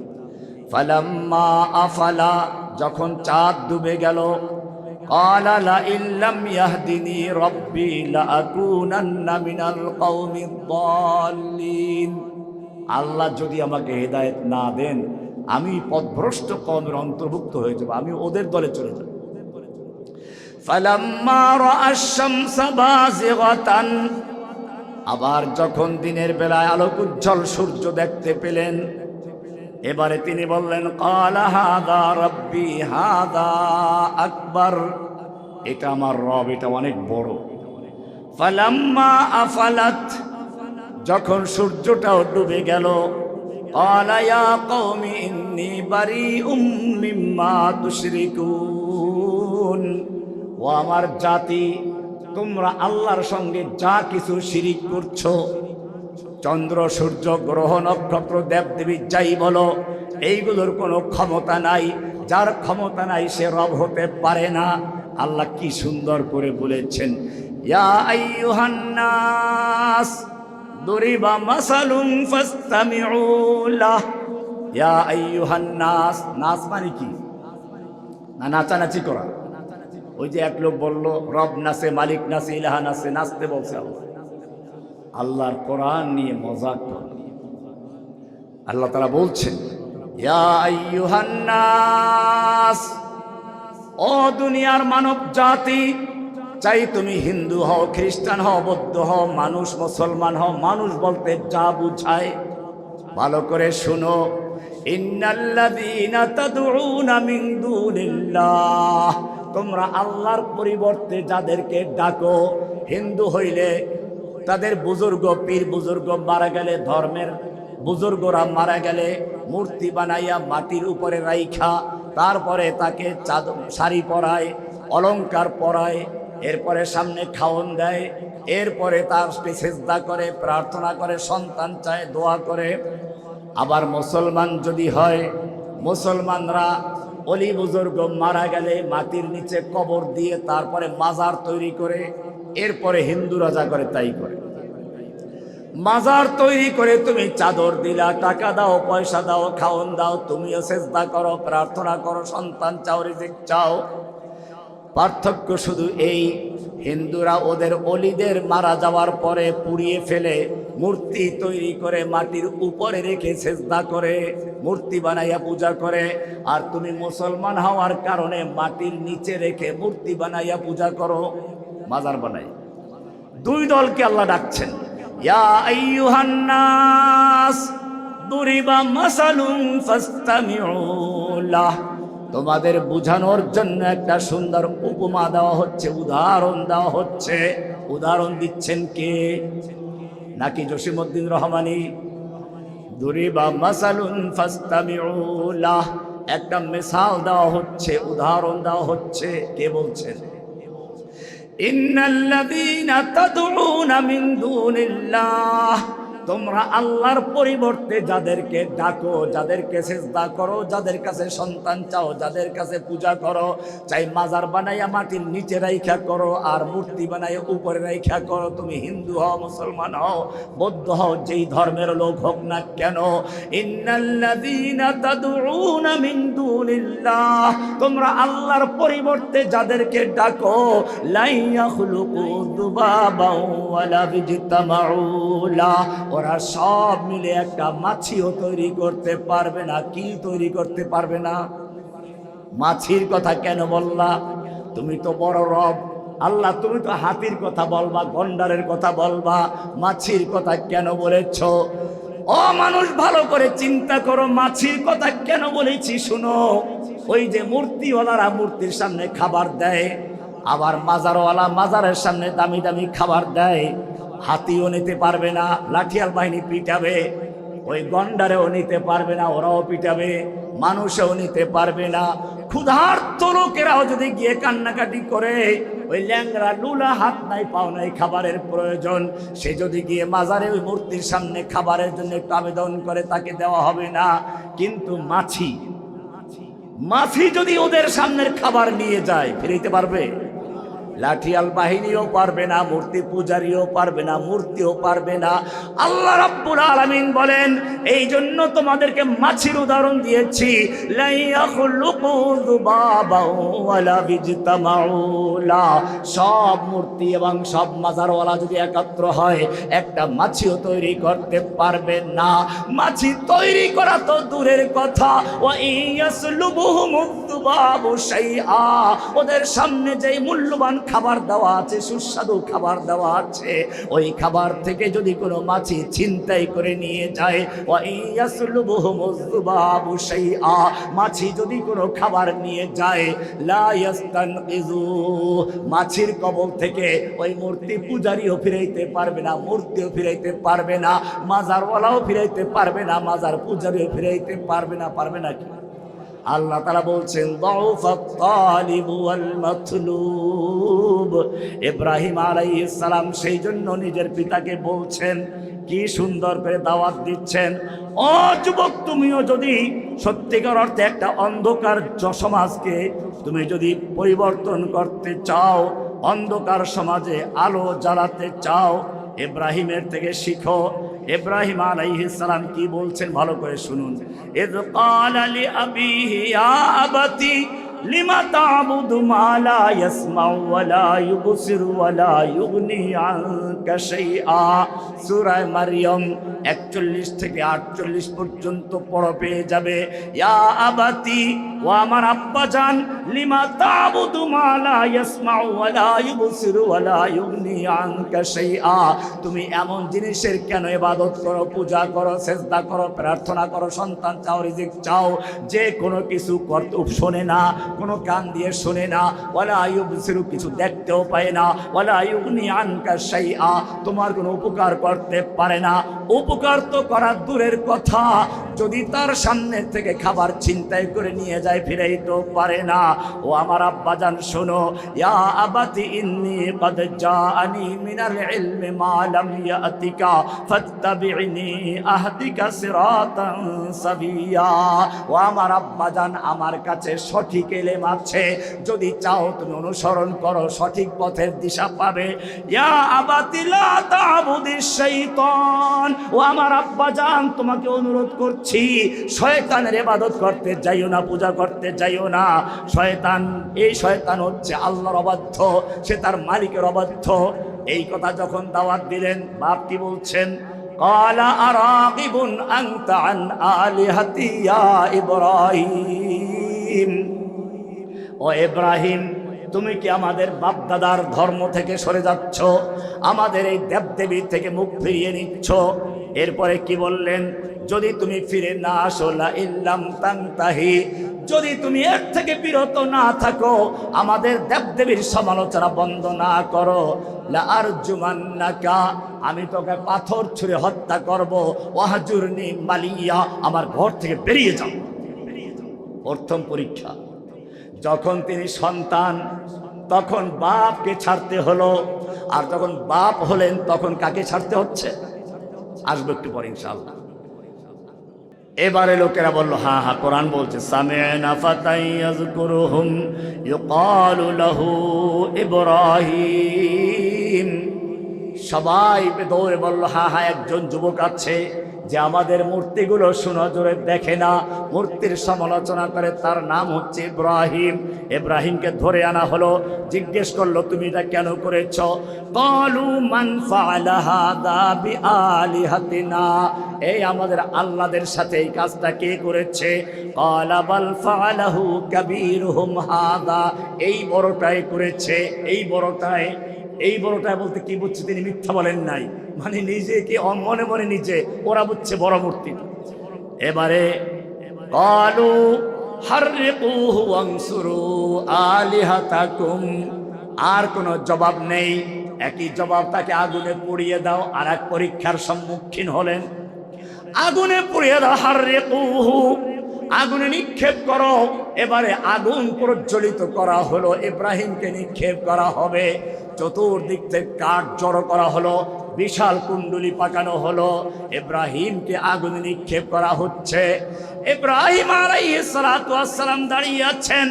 ফালাম্মা আফালা, যখন চাঁদ ডুবে গেল, ক্বালা লা ইল্লাম ইয়াহদিনি রাব্বি লাআকুনান্না মিনাল কওমিদ দাল্লিন, আল্লাহ যদি আমাকে হেদায়েত না দেন, আমি পথভ্রষ্ট কওমের অন্তর্ভুক্ত হয়ে যাব, আমি ওদের দলে চলে যাব। ফালাম্মা রাআশ শামসা বাযিগাতান, আবার যখন দিনের বেলায় আলোক উজ্জ্বল সূর্য দেখতে পেলেন, এবারে তিনি বললেন, ক্বালা হাযা রাব্বি হাযা আকবার, এটা আমার রব, এটা অনেক বড়। ফালাম্মা আফালাত, যখন সূর্যটাও ডুবে গেল, ক্বালা ইয়া কওমি ইন্নী বারিউম মিম্মা তুশরিকুন, ও আমার জাতি, তোমরা আল্লাহর সঙ্গে যা কিছু শিরিক করছো, চন্দ্র, সূর্য, গ্রহ, নক্ষত্র, দেবদেবী যাই বলো, এইগুলোর কোনো ক্ষমতা নাই। যার ক্ষমতা নাই সে রব হতে পারে না। আল্লাহ কি সুন্দর করে বলেছেন, ইয়া আইয়ুহান নাস দুরিবা মাসালুম ফাসতামিউ লাহ, ইয়া আইয়ুহান নাস, নাস মানে কি? না নাচানাচি করা। ওই যে এক লোক বলল, রব নাচে, মালিক নাচে, ইলাহা নাচে, নাচতে বলছে আল্লাহ। আল্লাহর কোরআন নিয়ে মজাক করে। আল্লাহ তাআলা বলছেন, ইয়া আইয়ুহান নাস, ও দুনিয়ার মানব জাতি, চাই তুমি হিন্দু হও, খ্রিস্টান হও, বৌদ্ধ হও, মানুষ, মুসলমান হও, মানুষ বলতে যা বুঝায় ভালো করে শুনো, ইন্নাল্লাযীনা তাদউনা মিন দুনিল্লাহ, তোমরা আল্লাহর পরিবর্তে যাদেরকে ডাকো, হিন্দু হইলে তাদের বুজুর্গ পীর বুজুর্গ মারা গেলে, ধর্মের বুজুর্গরা মারা গেলে মূর্তি বানাইয়া মাটির উপরে রাইখা তারপরে তাকে শাড়ি পরায়, অলংকার পরায়, এরপরে সামনে খাওন দেয়, এরপরে তার সেজদা করে, প্রার্থনা করে, সন্তান চায়, দোয়া করে। আবার মুসলমান যদি হয়, মুসলমানরা অলি বুজুর্গ মারা গেলে মাটির নিচে কবর দিয়ে তারপরে মাজার তৈরি করে, এরপরে হিন্দুরা যা করে তাই করে। মাজার তৈরি করে তুমি চাদর দিলা, টাকা দাও, পয়সা দাও, খাওন দাও, তুমিও সেজদা করো, প্রার্থনা করো, সন্তান চাও, রিজিক চাও। পার্থক্য শুধু এই, হিন্দুরা ওদের অলিদের মারা যাওয়ার পরে পুড়িয়ে ফেলে মূর্তি তৈরি করে মাটির উপরে রেখে সেজদা করে, মূর্তি বানাইয়া পূজা করে। আর তুমি মুসলমান হওয়ার কারণে মাটির নিচে রেখে মূর্তি বানাইয়া পূজা করো, মাজার বানাই। দুই দলকে আল্লাহ ডাকছেন, ইয়া আইয়ুহান নাস দুরিবা মাসালুন ফাসতামিউ লাহ, তোমাদের বুঝানোর জন্য একটা সুন্দর উপমা দেওয়া হচ্ছে, উদাহরণ দেওয়া হচ্ছে। উদাহরণ দিচ্ছেন কে? নাকি জসিমউদ্দিন রহমানি? দুরিবা মাসালুন ফাসতামিউ লাহ, একটা মিসাল দেওয়া হচ্ছে, উদাহরণ দেওয়া হচ্ছে। কে বলছেন? ইন্নাল্লাযীনা তাদউনা মিন দুনিল্লাহ, তোমরা আল্লাহর পরিবর্তে যাদেরকে ডাকো, যাদেরকে সেজদা করো, যাদের কাছে সন্তান চাও, যাদের কাছে পূজা করো, চাই মাজার বানাইয়া মাটির নিচে রাইখা করো আর মূর্তি বানাইয়া উপরে রাইখা করো, তুমি হিন্দু হও, মুসলমান হও, বৌদ্ধ হও, যেই ধর্মের লোক হোক না কেন, ইন্নাল্লাযীনা তাদউনা মিন দুনিল্লাহ, তোমরা আল্লাহর পরিবর্তে যাদেরকে ডাকো, লা ইয়াখলুকু যুবাবাও ওয়ালা বিজতামাউ লা, ওরা সব মিলে একটা মাছিও তৈরি করতে পারবে না। কি তৈরি করতে পারবে না? মাছির কথা কেন বললা? তুমি তো বড় রব আল্লাহ, তুমি তো হাতির কথা বলবা, গন্ডারের কথা বলবা, মাছির কথা কেন বলেছ? ও মানুষ, ভালো করে চিন্তা করো, মাছির কথা কেন বলেছি শুনো। ওই যে মূর্তিওয়ালারা মূর্তির সামনে খাবার দেয়, আবার মাজারওয়ালা মাজারের সামনে দামি দামি খাবার দেয়, হাতিও নিতে পারবে না, লাঠিয়াল বাহিনী পিটাবে, ওই গন্ডারেও নিতে পারবে না, ওরাও পিটাবে, মানুষও নিতে পারবে না। ক্ষুধার্ত লোকেরাও যদি গিয়ে কান্নাকাটি করে, ওই ল্যাংরা লুলা, হাত নাই পাও নাই, খাবারের প্রয়োজন, সে যদি গিয়ে মাজারে ওই মূর্তির সামনে খাবারের জন্য একটু আবেদন করে, তাকে দেওয়া হবে না। কিন্তু মাছি যদি ওদের সামনের খাবার নিয়ে যায়, ফিরিতে পারবে? লাঠিয়াল বাহিনীও পারবে না, মূর্তি পূজারীও পারবে না, মূর্তিও পারবে না। আল্লাহ রাব্বুল আলামিন বলেন, এই জন্য তোমাদেরকে মাছির উদাহরণ দিয়েছি। লা ইয়াখলুকু যুবাবাও ওয়ালা বিজতামাউ লা, সব মূর্তি এবং সব মাজারওয়ালা যদি একত্র হয়, একটা মাছিও তৈরি করতে পারবে না। মাছি তৈরি করা তো দূরের কথা, ওয়া ইয়াসলুবুহুমুয যুবাবু শাইআ, ওদের সামনে যেই মূল্যবান খাবার দেওয়া আছে, সুস্বাদু খাবার দেওয়া আছে, ওই খাবার থেকে যদি কোনো মাছি ছিনতাই করে নিয়ে যায়, ওয়া ইয়াসলুবুহুমুয যুবাবু শাইআ, মাছি যদি কোনো খাবার নিয়ে যায়, লা ইয়াস্তানকিযু, মাছির কবল থেকে ওই মূর্তি পূজারীও ফিরাইতে পারবে না, মূর্তিও ফিরাইতে পারবে না, মাজারওয়ালাও ফিরাইতে পারবে না, মাজার পূজারীও ফিরাইতে পারবে না। পারবে না কি? আল্লাহ তাআলা বলছেন, দাউফাত তালিবু ওয়াল মাতলুব। ইব্রাহিম আলাইহিস সালাম সেই জন্য নিজের পিতাকে বলছেন, কি সুন্দর করে দাওয়াত দিচ্ছেন, ও যুবক, তুমিও যদি সত্যিকার অর্থে একটা অন্ধকার সমাজকে তুমি যদি পরিবর্তন করতে চাও, অন্ধকার সমাজে আলো জ্বালাতে চাও, ইব্রাহিমের থেকে শিখো। ইব্রাহিম আলাইহিস সালাম কি বলছেন ভালো করে শুনুন। ইয ক্বালা লিআবিহি ইয়া আবাতি লিমা তা'বুদু মা লা ইয়াসমাউ ওয়া লা ইউবসিরু ওয়া লা ইউগনি আনকা শাইআ। সূরা মারইয়াম 41 থেকে 48 পর্যন্ত পড়া পেয়ে যাবে। ইয়া আবাতি, ও আমার আব্বাজান, লিমা তা'বুদু মা লা ইয়াসমাউ ওয়া লা ইউবসিরু ওয়া লা ইউগনি আনকা শাইআ। তুমি এমন জিনিসের কেন ইবাদত করো, পূজা করো, সিজদা করো, প্রার্থনা করো, সন্তান চাও, রিজিক চাও, যে কোনো কিছু শোনে না, কোনো কান দিয়ে শোনে না, ওয়ালা ইউবসিরু, কিছু দেখতেও পায় না, ওয়ালা ইউগনি আনকা শাইআ, তোমার কোনো উপকার করতে পারে না। উপকার তো করার দূরের কথা, যদি তার সামনে থেকে খাবার ছিনতাই করে নিয়ে যায় ফিরাইতে পারে না। ও আমার আব্বাজান শোনো, ইয়া আবাতি ইন্নী ক্বাদ জাআনি মিনাল ইলমি মা লাম ইয়াতিকা ফাত্তাবি'নি আহদিকা সিরাতান সাবিয়া। ও আমার আব্বাজান, আমার কাছে সঠিক ইলম আছে, যদি চাও তুমি অনুসরণ করো, সঠিক পথের দিশা পাবে। ইয়া আবাতি লা তা'বুদিশ শাইতান, ও আমার আব্বাজান, তোমাকে অনুরোধ করছি, শয়তানের ইবাদত করতে যাইও না, পূজা করতে যাইও না। শয়তান, এই শয়তান হচ্ছে আল্লাহর অবাধ্য, সে তার মালিকের অবাধ্য। এই কথা যখন দাওয়াত দিলেন, বাপটি বলছেন, ক্বালা আরাগিবুন আনতা আন আলিহাতি ইয়া ইব্রাহিম। ও ইব্রাহিম, তুমি কি আমাদের বাপদাদার ধর্ম থেকে সরে যাচ্ছ, আমাদের এই দেবদেবী থেকে মুখ ফিরিয়ে নিচ্ছ? এরপরে কি বললেন, যদি তুমি ফিরে না আসো, লা ইল্লাম তানতাহি, যদি তুমি এর থেকে বিরত না থাকো, আমাদের দেবদেবীর সমালোচনা বন্ধ না করো, লা আরজুমান্নাকা, আমি তোকে পাথর ছুঁড়ে হত্যা করব, ওয়াহজুরনি মালিয়া, আমার ঘর থেকে বেরিয়ে যাও। প্রথম পরীক্ষা, যখন তিনি সন্তান তখন বাপকে ছাড়তে হলো, আর যখন বাপ হলেন তখন কাকে ছাড়তে হচ্ছে? আসবে একটু পরে ইনশাআল্লাহ। এবারে লোকেরা বলল, হ্যাঁ হ্যাঁ, কোরআন বলছে, সামি'না ফাতান ইয়াযকুরুহুম ইউকালু লাহু ইব্রাহিম। সবাই দৌড়ে বলল, হ্যাঁ হ্যাঁ, একজন যুবক আছে যে আমাদের মূর্তিগুলো সুনজরে দেখে না, মূর্তির সমালোচনা করে, তার নাম হচ্ছে ইব্রাহিম। ইব্রাহিমকে ধরে আনা হলো, জিজ্ঞেস করলো, তুমি এটা কেন করেছ? ক্বালু মান ফাআলা হাযা বিআলিহাতিনা, এই আমাদের আল্লাহদের সাথে এই কাজটা কে করেছে? ক্বালা বাল ফাআলাহু কাবীরুহুম হাযা, এই বড়টাই করেছে, এই বড়টাই। এই বড়টাই বলতে কি বুঝছে? তিনি মিথ্যা বলেন নাই, মানে নিজেকে মনে মনে নিজে, ওরা বুঝছে বড় মূর্তি। এবারে ক্বালু হাররিকুহু ওয়ানসুরু আলিহাতাকুম, আর কোনো জবাব নেই, একই জবাব, তাকে আগুনে পুড়িয়ে দাও। আর এক পরীক্ষার সম্মুখীন হলেন, আগুনে পুড়িয়ে দাও, হাররিকুহু, আগুনে নিক্ষেপ করো। এবারে আগুন প্রজ্বলিত করা হলো, ইব্রাহিমকে নিক্ষেপ করা হবে, চতুর্দিক থেকে কাঠ জড়ো করা হলো, বিশাল কুণ্ডুলি পাকানো হলো, ইব্রাহিমকে আগুনে নিক্ষেপ করা হচ্ছে। ইব্রাহিম আলাইহিস সালাতু ওয়াস সালাম দাঁড়িয়ে আছেন,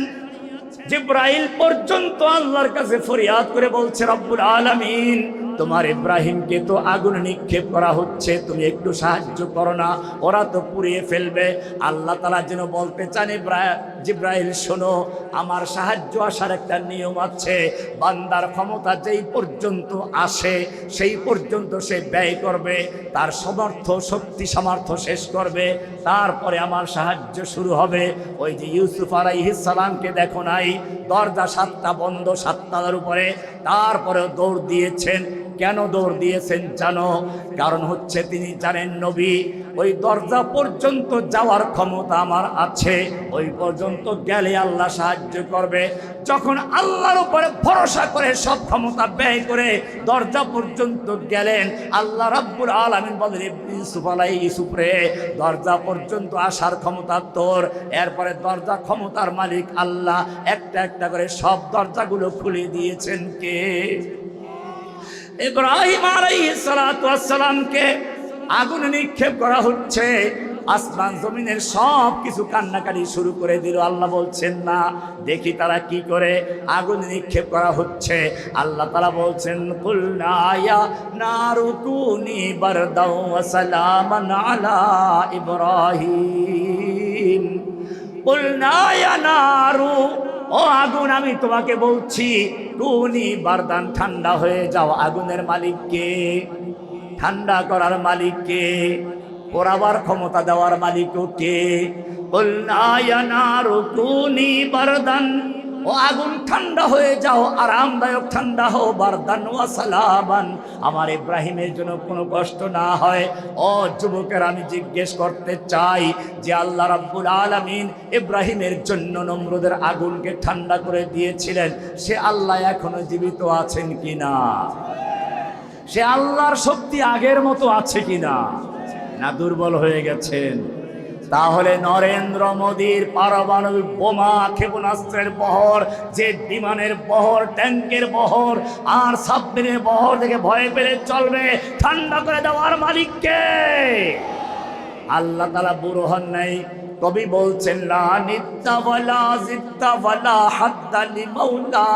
জিবরাইল পর্যন্ত আল্লাহর কাছে ফরিয়াদ করে বলছে, রব্বুল আলামিন, তোমার ইব্রাহিমকে তো আগুন নিক্ষেপ করা হচ্ছে, তুমি একটু সাহায্য করো না, ওরা তো পুড়িয়ে ফেলবে। আল্লাহ তাআলা যেন বলতে চান, জিবরাইল শোনো, আমার সাহায্য আসার একটা নিয়ম আছে, বান্দার ক্ষমতা যেই পর্যন্ত আসে সেই পর্যন্ত সে ব্যয় করবে, তার শক্তি সামর্থ্য শেষ করবে, তারপরে আমার সাহায্য শুরু হবে। ওই যে ইউসুফ আলাইহিস সালামকে দেখো নাই, দরজা 7টা বন্ধ, 7টার উপরে, তারপরেও দৌড় দিয়েছেন। কেন দৌড় দিয়েছেন জানো? কারণ হচ্ছে তিনি জানেন নবী, ওই দরজা পর্যন্ত যাওয়ার ক্ষমতা আমার আছে, ওই পর্যন্ত গেলে আল্লাহ সাহায্য করবে। যখন আল্লাহর উপরে ভরসা করে সব ক্ষমতা ব্যয় করে দরজা পর্যন্ত গেলেন, আল্লাহ রাব্বুল আলামিন বলেন, ইউসুফ রে, দরজা পর্যন্ত আসার ক্ষমতা তোর। এরপরে দরজা ক্ষমতার মালিক আল্লাহ, একটা একটা করে সব দরজাগুলো খুলে দিয়েছেন কে? ইব্রাহিম আলাইহিস সালাতু ওয়াস সালামকে আগুনে নিক্ষেপ করা হচ্ছে, আসমান জমিনের সব কিছু কান্নাকাটি শুরু করে দিল। আল্লাহ বলছেন, না, দেখি তারা কি করে। আগুনে নিক্ষেপ করা হচ্ছে, আল্লাহ তাআলা বলছেন, কুলনা ইয়া নারু কুনি বারদাও ওয়া সালামান আলা ইব্রাহিম। কুলনা ইয়া নারু, ও আগুন আমি তোমাকে বলছি কুনি বারদান, ঠান্ডা হয়ে যাও। আগুনের মালিককে, ঠান্ডা করার মালিককে, পোড়াবার ক্ষমতা দেওয়ার মালিকও কে? কুলনা ইয়া নারু কুনি বারদান, ও আগুন ঠান্ডা হয়ে যাও, আরামদায়ক ঠান্ডা হও। বারদান ওয়া সালামান, আমার ইব্রাহিমের জন্য কোনো কষ্ট না হয়। ও যুবকের আমি জিজ্ঞেস করতে চাই যে আল্লাহ রাব্বুল আলামিন ইব্রাহিমের জন্য নমরুদের আগুনকে ঠান্ডা করে দিয়েছিলেন, সে আল্লাহ এখনো জীবিত আছেন কিনা? সে আল্লাহর শক্তি আগের মতো আছে কিনা, না দুর্বল হয়ে গেছেন? তাহলে নরেন্দ্র মোদীর পারমাণবিক বোমা, ক্ষেপণাস্ত্রের বহর, জেট বিমানের বহর, ট্যাঙ্কের বহর আর সাবমেরিনের বহর দেখে ভয় পেলে চলবে? ঠান্ডা করে দেওয়ার মালিককে। আল্লাহ তাআলা বুড়ো হন নাই। কবি বলছেন লা নিত্তা ওয়ালা জিত্তা ওয়ালা হাদ্দা লিমাউলা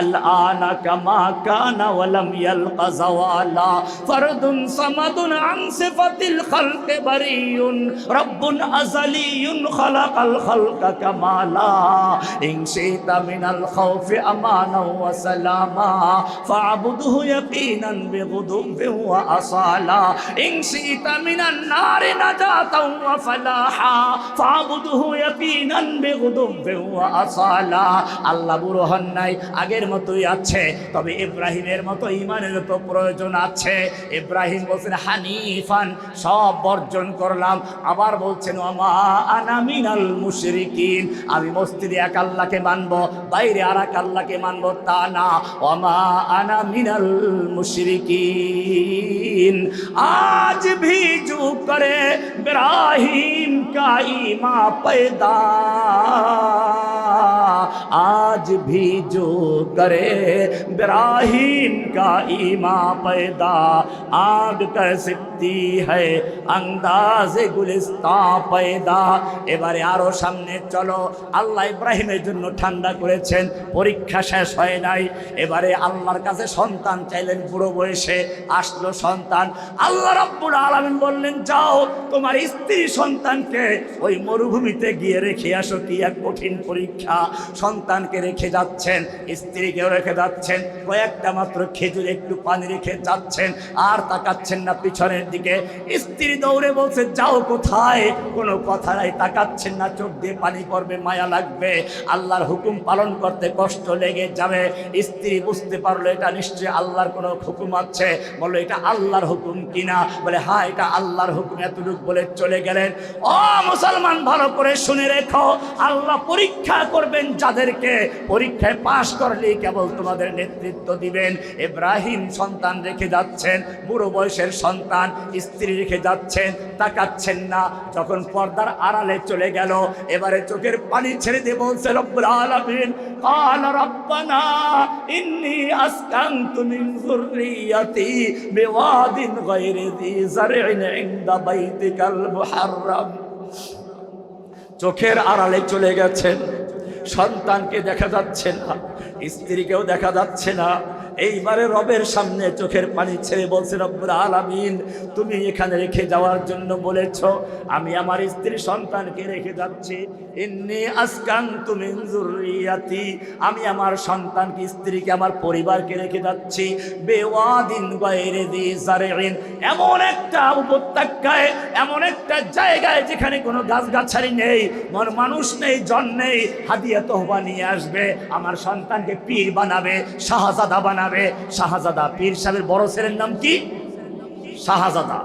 আল আনা কামা কানা ওয়ালাম ইয়ালকা জাওয়ালা ফরদুন সামাদুন আন সিফাতিল খালকি বারিয়ুন রব্বুন আযালিয়ুন খালাকাল খালকা কামালা ইনশিতা মিনাল খাউফি আমানা ওয়া সালামা ফা'বুদহু ইয়াকিনান বিগুদুবি ওয়া আসালা ইনশিতা মিনান নারি নাজাতাও ওয়া ফালাহ ফা'বুদহু ইয়াকিনান বিগুদুবি ওয়া আসালা। আল্লাহ বুড়ো হন নাই, আগের মতোই আছে। তবে ইব্রাহিমের মতো ঈমানের তো প্রয়োজন আছে। ইব্রাহিম বলছেন হানিফান, সব বর্জন করলাম। আবার বলছেন ওমা আনা মিনাল মুশরিকিন, আমি মসজিদে এক আল্লাহকে মানব, বাইরে আর এক আল্লাহকে মানব তা না। ওমা আনা মিনাল মুশরিকিন। আজ भी जो करे इब्राहिम का ईमा पैदा, आज भी जो करे इब्राहिम का ईमा पैदा, आग कर सकती है अंदाज गुलिस्ता पैदा। এবারে আরো সামনে চলো। আল্লাহ ইব্রাহিমের জন্য ঠান্ডা করেছেন, পরীক্ষা শেষ হয় নাই। এবারে আল্লাহর কাছে সন্তান চাইলেন, বুড়ো বয়সে আসলো সন্তান। আল্লাহ রাব্বুল আলামিন বললেন যাও তোমার স্ত্রী সন্তানকে ওই মরুভূমিতে গিয়ে রেখে আসো। কি এক কঠিন পরীক্ষা। সন্তানকে রেখে যাচ্ছেন, স্ত্রীকেও রেখে যাচ্ছেন, কয়েকটা মাত্র খেজুর একটু পানি রেখে যাচ্ছেন, আর তাকাচ্ছেন না পিছনের দিকে। স্ত্রী দৌড়ে বলছে যাও কোথায়? কোনো কথা নাই, তাকাচ্ছেন না, চোখ দিয়ে পানি পড়বে, মায়া লাগবে, আল্লাহর হুকুম পালন করতে কষ্ট লেগে যাবে। স্ত্রী বুঝতে পারলো এটা নিশ্চয়ই আল্লাহর কোনো হুকুম আছে। বললো এটা আল্লাহর হুকুম কিনা? বলে হ্যাঁ এটা আল্লাহর হুকুম। এতটুকু বলে চলে গেলেন। ও মুসলমান ভালো করে শুনে রেখো, আল্লাহ পরীক্ষা করবেন যাদেরকে, পরীক্ষায় পাশ করলেই কেবল তোমাদের নেতৃত্ব দিবেন। ইব্রাহিম সন্তান রেখে যাচ্ছেন, বুড়ো বয়সের সন্তান, স্ত্রী রেখে যাচ্ছেন, তাকাচ্ছেন না। যখন পর্দার আড়ালে চলে গেল, এবারে চোখের পানি ছেড়ে দিয়ে বলছে রব্বুল আলামিন قال ربنا إني أسكنت من ذريتي بواد غير ذي زرع عند بيتك المحرم। চোখের আড়ালে চলে গেছেন, সন্তানকে দেখা যাচ্ছে না, স্ত্রীকেও দেখা যাচ্ছে না। এইবারে রবের সামনে চোখের পানি ছেড়ে বলছে রব্বুল আলামিন তুমি এখানে রেখে যাওয়ার জন্য বলেছ, আমি আমার স্ত্রী সন্তানকে রেখে যাচ্ছি। ইন্নী আসকানতু মিন যুররিয়াতি, আমি আমার সন্তানকে, স্ত্রীকে, আমার পরিবারকে রেখে যাচ্ছি। বেওয়াদিন গায়রি যী জারইন, এমন একটা উপত্যকায়, এমন একটা জায়গায় যেখানে কোনো গাছগাছালি নেই, মানুষ নেই, জন নেই। হাদিয়া তোহবা নিয়ে আসবে, আমার সন্তানকে পীর বানাবে, শাহজাদা বানাবে। শাহজাদা, পীর সাহেবের বড় ছেলের নাম কি? শাহজাদা।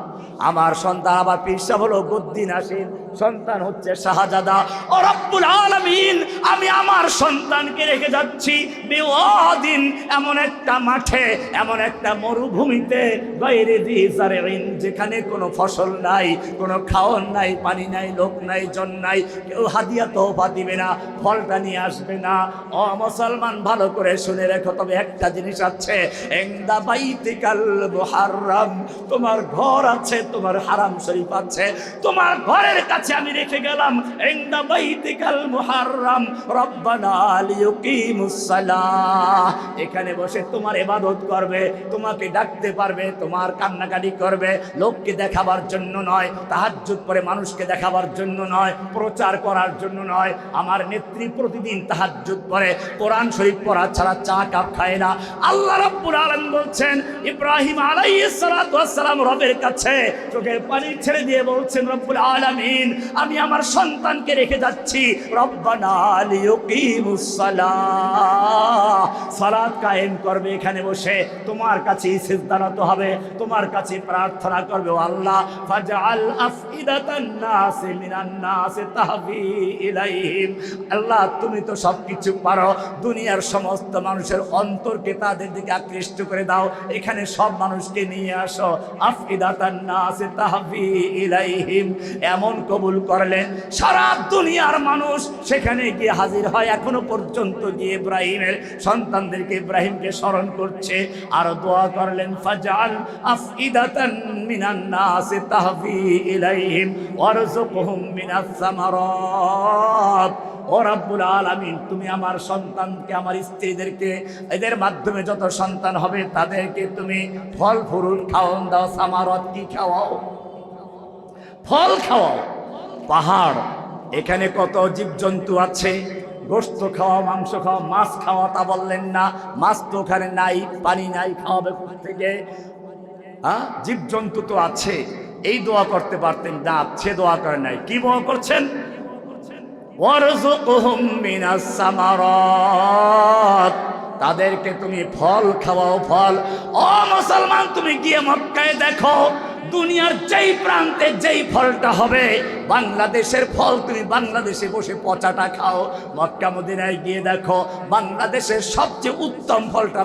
আমার সন্তান আবার পীর সাহেব হলো গদ্দিন আসেন, সন্তান হচ্ছে শাহজাদা। ও রব্বুল আলামিন আমি আমার সন্তানকে রেখে যাচ্ছি বিওয়াদিন, এমন একটা মাঠে, এমন একটা মরুভূমিতে, গায়রি যী জারইন, যেখানে কোনো ফসল নাই, কোনো খাওয়ার নাই, পানি নাই, লোক নাই, জন নাই, কেউ হাদিয়া তোহফা দিবে না, ফলটা নিয়ে আসবে না। ও মুসলমান ভালো করে শুনে রেখো, তবে একটা জিনিস আছে, ইনদা বাইতিকাল মুহাররম, তোমার ঘর আছে, তোমার হারাম শরীফ আছে, তোমার ঘরের কাছে কাছে আমি রেখে গেলাম ইনদা বাইতিকাল মুহাররাম রব্বানা লিয়ুকিমুস সালাহ। এখানে বসে তোমার ইবাদত করবে, তোমাকে ডাকতে পারবে, তোমার কান্নাকাটি করবে, লোককে দেখাবার জন্য নয়, তাহাজ্জুদ পড়ে মানুষকে দেখাবার জন্য নয়, প্রচার করার জন্য নয়। আমার নেত্রী প্রতিদিন তাহাজ্জুদ পড়ে, কোরআন শরীফ পড়া ছাড়া চা কাপ খায় না। আল্লাহ রাব্বুল আলামিন বলছেন ইব্রাহিম আলাইহিস সালাতু ওয়াস সালাম রবের কাছে চোখের পানি ছেড়ে দিয়ে বলছেন রব্বুল আলামিন আমি আমার সন্তানকে রেখে যাচ্ছি, রব্বানা লিয়ুকিমুস সালাহ, সালাত কায়েম করবে এখানে বসে, তোমার কাছে সিজদারত হবে, তোমার কাছে প্রার্থনা করবে। ও আল্লাহ ফাজআল আফইদাতান নাস মিনান নাস তাহবি ইলাইহিম, আল্লাহ তুমি তো সবকিছু পারো, দুনিয়ার সমস্ত মানুষের অন্তরকে তাদের দিকে আকৃষ্ট করে দাও, এখানে সব মানুষকে নিয়ে আসো। আফইদাতান নাস তাহবি ইলাইহিম, এমন কবুল করলেন সারা দুনিয়ার মানুষ সেখানে গিয়ে হাজির হয়। এখনো পর্যন্ত গিয়ে ইব্রাহিমের সন্তানদেরকে ইব্রাহিমকে স্মরণ করছে। আর দোয়া করলেন ফাজআল আফইদাতান মিনান নাস তাহবি ইলাইহিম ওয়ারযুকহুম মিনাস সামারাত। ও রাব্বুল আলামিন তুমি আমার সন্তানকে, আমার স্ত্রীদেরকে, এদের মাধ্যমে যত সন্তান হবে তাদেরকে তুমি ফল ফুরুট খাওয়ান দাও। সামারত কি খাওয়াও? ফল খাওয়াও। পাহাড়, এখানে কত জীবজন্তু আছে, গোশত খাওয়া, মাংস খাওয়া, মাছ খাওয়া তা বললেন না, মাছ তো ওখানে নাই, পানি নাই, খাওয়াবে কোথা থেকে? জীবজন্তু তো আছে, এই দোয়া করতে পারতেন না, সে দোয়া করে নাই। কি দোয়া করছেন? ওয়ারযুকহুম মিনাস সামারাত, তাদেরকে তুমি ফল খাওয়াও, ফল। ও মুসলমান তুমি গিয়ে মক্কায় দেখো, দুনিয়ার যেই প্রান্তে যেই ফলটা হবে, বাংলাদেশের ফল তুমি বাংলাদেশে বসে পচাটা খাও। মক্কা মদিনায় গিয়ে দেখো বাংলাদেশের সবচেয়ে উত্তম ফলটা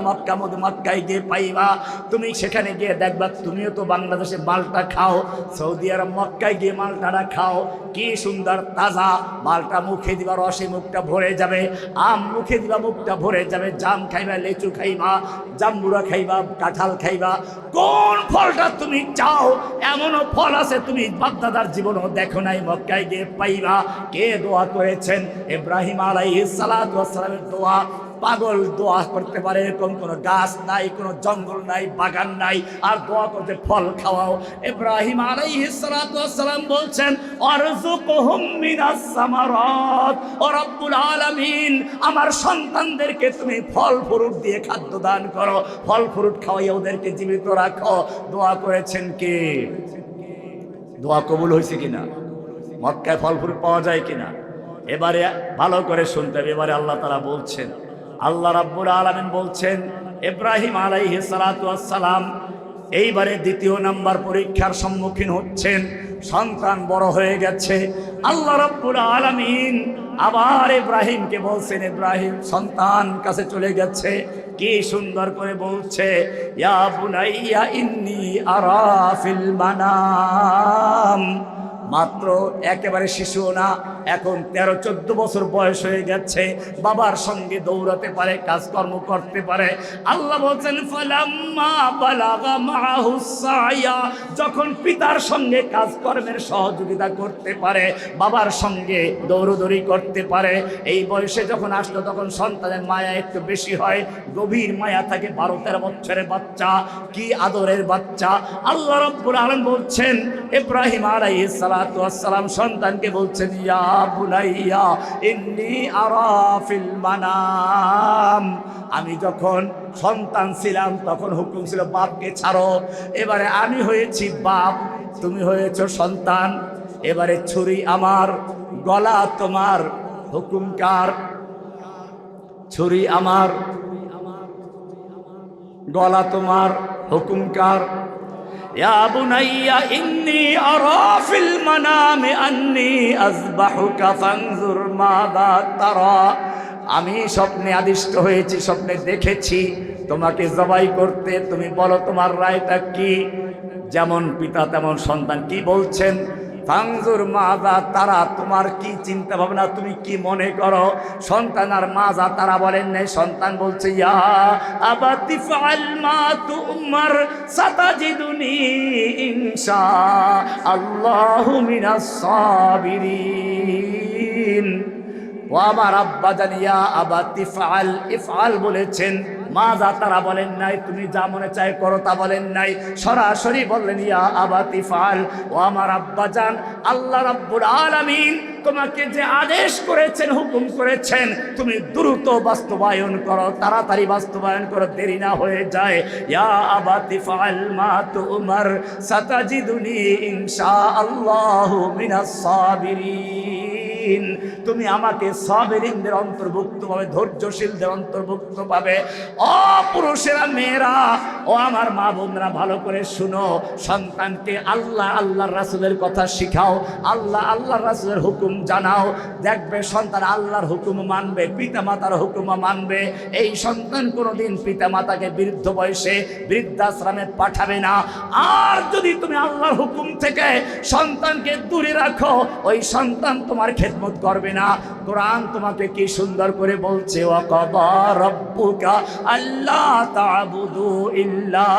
মক্কায় গিয়ে পাইবা। তুমি সেখানে গিয়ে দেখবা তুমিও তো বাংলাদেশে মালটা খাও, সৌদি আরব মক্কায় গিয়ে মালটাটা খাও, কি সুন্দর তাজা মালটা, মুখে দিবা রসে মুখটা ভরে যাবে, আম মুখে দিবা মুখটা ভরে যাবে, জাম খাইবা, লেচু খাইবা, জাম্বুরা খাইবা, কাঁঠাল খাইবা। কোন ফলটা তুমি চাও এমনও ফল আছে তুমি বাপদাদার জীবনও দেখো নাই, মক্কায় গিয়ে পাইবা। কে দোয়া করেছেন? ইব্রাহিম আলাইহিস সালাতু ওয়াস সালামের দোয়া। পাগল দোয়া করতে পারে, এরকম কোনো গাছ নাই, কোনো জঙ্গল নাই, বাগান নাই, আর দোয়া করতে ফল খাওয়াও। ইব্রাহিম আলাইহিস সালাতু ওয়াস সালাম বলছেন আরযুকহুম মিনাস সামারাত, ও রব্বুল আলামিন আমার সন্তানদেরকে তুমি ফল ফ্রুট দিয়ে খাদ্য দান করো, ফল ফ্রুট খাওয়াইয়া ওদেরকে জীবিত রাখো। দোয়া করেছেন কে? দোয়া কবুল হয়েছে কিনা? মক্কায় ফল ফ্রুট পাওয়া যায় কিনা? এবারে ভালো করে শুনতে হবে। এবারে আল্লাহ তাআলা বলছেন, আল্লাহ রাব্বুল আলামিন বলছেন ইব্রাহিম আলাইহিস সালাতু ওয়াস সালাম এইবারে দ্বিতীয় নাম্বার পরীক্ষার সম্মুখীন হচ্ছেন। সন্তান বড় হয়ে গেছে। আল্লাহ রাব্বুল আলামিন আবার ইব্রাহিমকে বলছেন, ইব্রাহিম সন্তান কাছে চলে গেছে, কি সুন্দর করে বলছে ইয়া বুনাইয়া ইন্নী আরা ফিল মানাম। মাত্র একেবারে শিশুও না, এখন 13-14 বছর বয়স হয়ে গেছে, বাবার সঙ্গে দৌড়াতে পারে, কাজকর্ম করতে পারে। আল্লাহ বলছেন ফালাম্মা বালাগা মাহুস সায়া, যখন পিতার সঙ্গে কাজকর্মের সহযোগিতা করতে পারে, বাবার সঙ্গে দৌড়দৌড়ি করতে পারে, এই বয়সে যখন আসলো তখন সন্তানের মায়া একটু বেশি হয়, গভীর মায়া থাকে। 12-13 বছরের বাচ্চা, কি আদরের বাচ্চা। আল্লাহ রাব্বুল আলামিন বলছেন ইব্রাহিম আলাইহিস সালাতু ওয়াস সালাম সন্তানকে বলছেন ইয়া বুনাইয়া ইন্নী আরা ফিল মানাম। আমি যখন সন্তান ছিলাম তখন হুকুম ছিল বাপকে ছাড়ো, এবারে আমি হয়েছি বাপ, তুমি হয়েছো সন্তান, এবারে ছুরি আমার, গলা তোমার, হুকুম কার? ছুরি আমার, গলা তোমার, হুকুম কার? ইয়া বুনাইয়া ইন্নী আরা ফিল মানামি আন্নী আযবাহুকা ফানজুর মাযা তারা। আমি স্বপ্নে আদিষ্ট হয়েছি, স্বপ্নে দেখেছি তোমাকে জবাই করতে, তুমি বলো তোমার রায়টা কি? যেমন পিতা তেমন সন্তান। কি বলছেন? ফাংজুর মাজা তারা, তোমার কি চিন্তা ভাবনা, তুমি কি মনে করো? সন্তান আর মাজা তারা বলেন নাই, সন্তান বলছে ইয়া আবাতি ফাআল মা তুমার সাতাজিদুনি ইনশাআল্লাহু মিনাস সাবিরিন। ও আমার আব্বা জানিয়া আবাতি ফাআল ইফআল বলেছেন, মাজা তারা বলেন নাই, তুমি যা মনে চাই করো তা বলেন নাই, সরাসরি বললেন ইয়া আবাতি ফাআল। ও আমার আব্বা জান, আল্লাহ রাব্বুল আলামিন তোমাকে যে আদেশ করেছেন, হুকুম করেছেন, তুমি দ্রুত বাস্তবায়ন করো, তাড়াতাড়ি বাস্তবায়ন করো, দেরি না হয়ে যায়। ইয়া আবাতি ফাআল মা তুমার সাতাজিদুনি ইনশাআল্লাহু মিনাস সাবিরিন। তুমি আমাকে সাবিরিনদের অন্তর্ভুক্ত পাবে, ধৈর্যশীলদের অন্তর্ভুক্ত পাবে। ও পুরুষেরা, মেয়েরা, ও আমার মা বোনরা, ভালো করে শুনো। সন্তানকে আল্লাহ আল্লাহর রাসূলের কথা শিখাও, আল্লাহ আল্লাহর রাসূলের হুকুম জানাও। দেখবে সন্তান আল্লাহর হুকুম মানবে, পিতা মাতার হুকুম মানবে। এই সন্তান কোনোদিন পিতা মাতাকে বৃদ্ধ বয়সে বৃদ্ধাশ্রমে পাঠাবে না। আর যদি তুমি আল্লাহর হুকুম থেকে সন্তানকে দূরে রাখো, ওই সন্তান তোমার খেদমত করবে না। কোরআন তোমাকে কি সুন্দর করে বলছে, ওয়া কাদা রাব্বুকা আল্লা তা'বুদু ইল্লা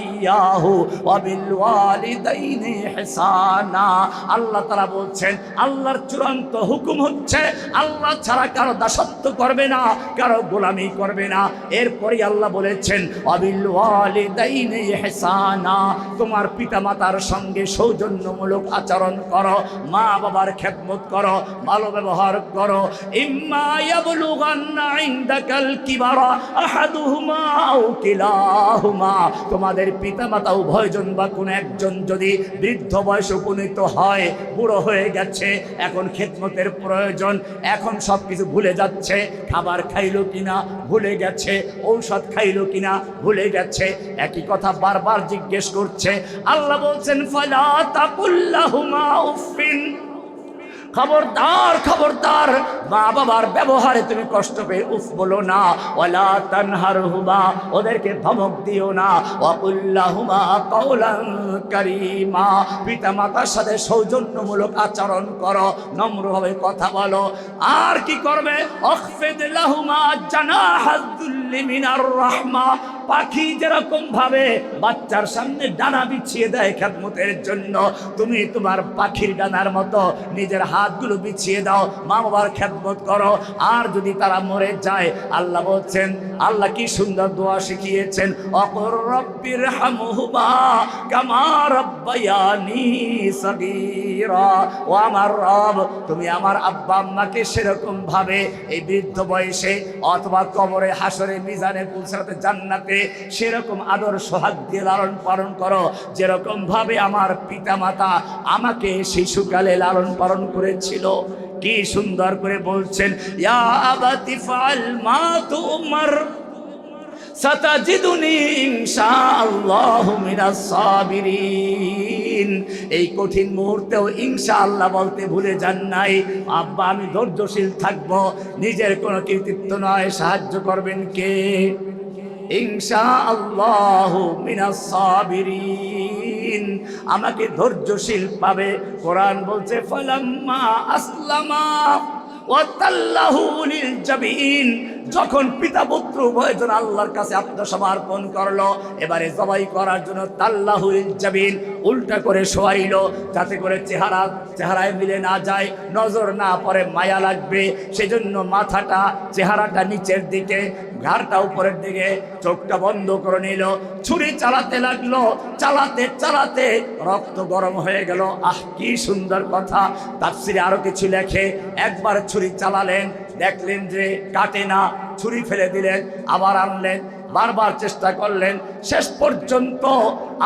ইয়াহু ওয়া বিল ওয়ালিদাইনি ইহসানা। আল্লাহ তাআলা বলছেন, আল্লাহর চূড়ান্ত হুকুম হচ্ছে আল্লাহ ছাড়া কারো দাসত্ব করবে না, কারো গোলামি করবে না। এরপরে আল্লাহ বলেছেন ওয়া বিল ওয়ালিদাইনি ইহসানা, তোমার পিতামাতার সঙ্গে সৌজন্যমূলক আচরণ করো, মা বাবার খেদমত করো, ভালো ব্যবহার করো। ইম্মা ইয়াবলুগান্না ইনদাকাল কিবারা আহাদুহুমা আও কিলাহুমা, তোমাদের পিতামাতা উভয়জন বা কোনো একজন যদি বৃদ্ধ বয়সে উপনীত হয়, বুড়ো হয়ে গেছে, এখন খেদমতের প্রয়োজন, এখন সব কিছু ভুলে যাচ্ছে, খাবার খাইলো কিনা ভুলে গেছে, ঔষধ খাইলো কিনা ভুলে গেছে, একই কথা বারবার জিজ্ঞেস করছে। আল্লাহ বলছেন ফালা তাকুল্লাহুমা উফিন, খবরদার খবরদার, মা বাবার ব্যবহারে তুমি কষ্ট পেয়ে উফ বলো না। ওয়ালা তানহারহুমা, ওদেরকে ধমক দিও না। ওয়াকুল্লাহুমা কাওলান কারীমা, পিতা মাতার সাথে সৌজন্যমূলক আচরণ করো, নম্রভাবে কথা বলো। আর কি করবে? আখফিদ লাহুমা জানাহাদ যুল্লি মিনার রাহমা, পাখি যেরকম ভাবে বাচ্চার সামনে ডানা বিছিয়ে দেয় খেদমতের জন্য, তুমি তোমার পাখির ডানার মতো নিজের হাতগুলো বিছিয়ে দাও, মা বাবার খেদমত করো। আর যদি তারা মরে যায়, আল্লাহ বলছেন, আল্লাহ কি সুন্দর দোয়া শিখিয়েছেন, অকুর রব্বির হামহুমা কামা রাব্বায়ানি সগীরা। ও আমার রব, তুমি আমার আব্বা আম্মাকে সেরকম ভাবে এই বৃদ্ধ বয়সে অথবা কবরে, হাসরে, মিজানে, পুলসাতে, জান্নাতে সেরকম আদর সোহাগ দিয়ে লালন পালন করো, যেরকম ভাবে আমার পিতা মাতা আমাকে শিশুকালে লালন পালন করেছিল। কি সুন্দর করে বলছেন, ইয়া আবাতি ফাআল মা তুমার সাতাজিদুনি ইনশাআল্লাহু মিনাস সাবিরিন। এই কঠিন মুহূর্তেও ইনশাআল্লাহ বলতে ভুলে যান নাই। আব্বা আমি ধৈর্যশীল থাকবো, নিজের কোনো কৃতিত্ব নয়, সাহায্য করবেন কে? ইনশাআল্লাহু মিনাস সাবিরিন, আমাকে ধৈর্যশীল পাবে। কোরআন বলছে ফালাম্মা আসলামা ওয়া তাল্লাহু লিল জাবিন, যখন পিতা পুত্র উভয়জন আল্লাহর কাছে আত্মসমর্পণ করলো, এবারে জবাই করার জন্য তাল্লাহু লিল জাবিন, উল্টা করে শোয়াইলো, যাতে করে চেহারায় মিলে না যায়, নজর না পড়ে, মায়া লাগবে। সেজন্য মাথাটা, চেহারাটা নিচের দিকে, ঘাড়টা উপরের দিকে, চোখটা বন্ধ করে নিল, ছুরি চালাতে লাগলো। চালাতে চালাতে রক্ত গরম হয়ে গেল। আহ, কি সুন্দর কথা! তাফসিরে আরো কিছু লেখে, একবার ছুরি চালালেন, দেখলেন যে কাটে না, ছুরি ফেলে দিলেন, আবার আনলেন, বারবার চেষ্টা করলেন, শেষ পর্যন্ত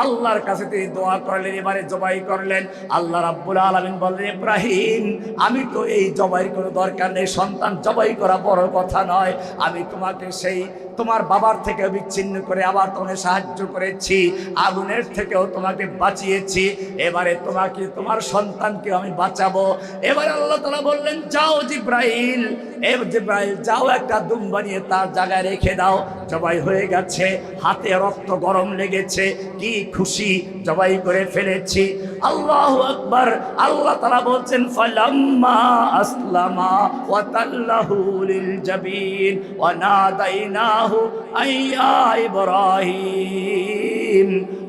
আল্লাহর কাছে তিনি দোয়া করলেন, এবারে জবাই করলেন। আল্লাহ রাব্বুল আলামিন বললেন, ইব্রাহিম, আমি তো এই জবাইয়ের কোনো দরকার নেই, সন্তান জবাই করা বড় কথা নয়, আমি তোমাকে সেই তোমার বাবার থেকে বিচ্ছিন্ন করে আবার তোমাকে সাহায্য করেছি, আগুনের থেকেও তোমাকে বাঁচিয়েছি, এবারে তোমাকে, তোমার সন্তানকে আমি বাঁচাবো। এবারে আল্লাহ তাআলা বললেন, যাও জিব্রাইল, জিব্রাইল যাও, একটা দুম বানিয়ে তার জায়গায় রেখে দাও। জবাই হয়ে হয়ে গেছে, হাতে রক্ত গরম লেগেছে, কি খুশি, জবাই করে ফেলেছি। আল্লাহু আকবার। আল্লাহ তাআলা বলছেন ফালাম্মা আসলামা ওয়া তাল্লাহু লিল জাবিন ওয়া নাদাইনাহু আইয়া ইব্রাহিম।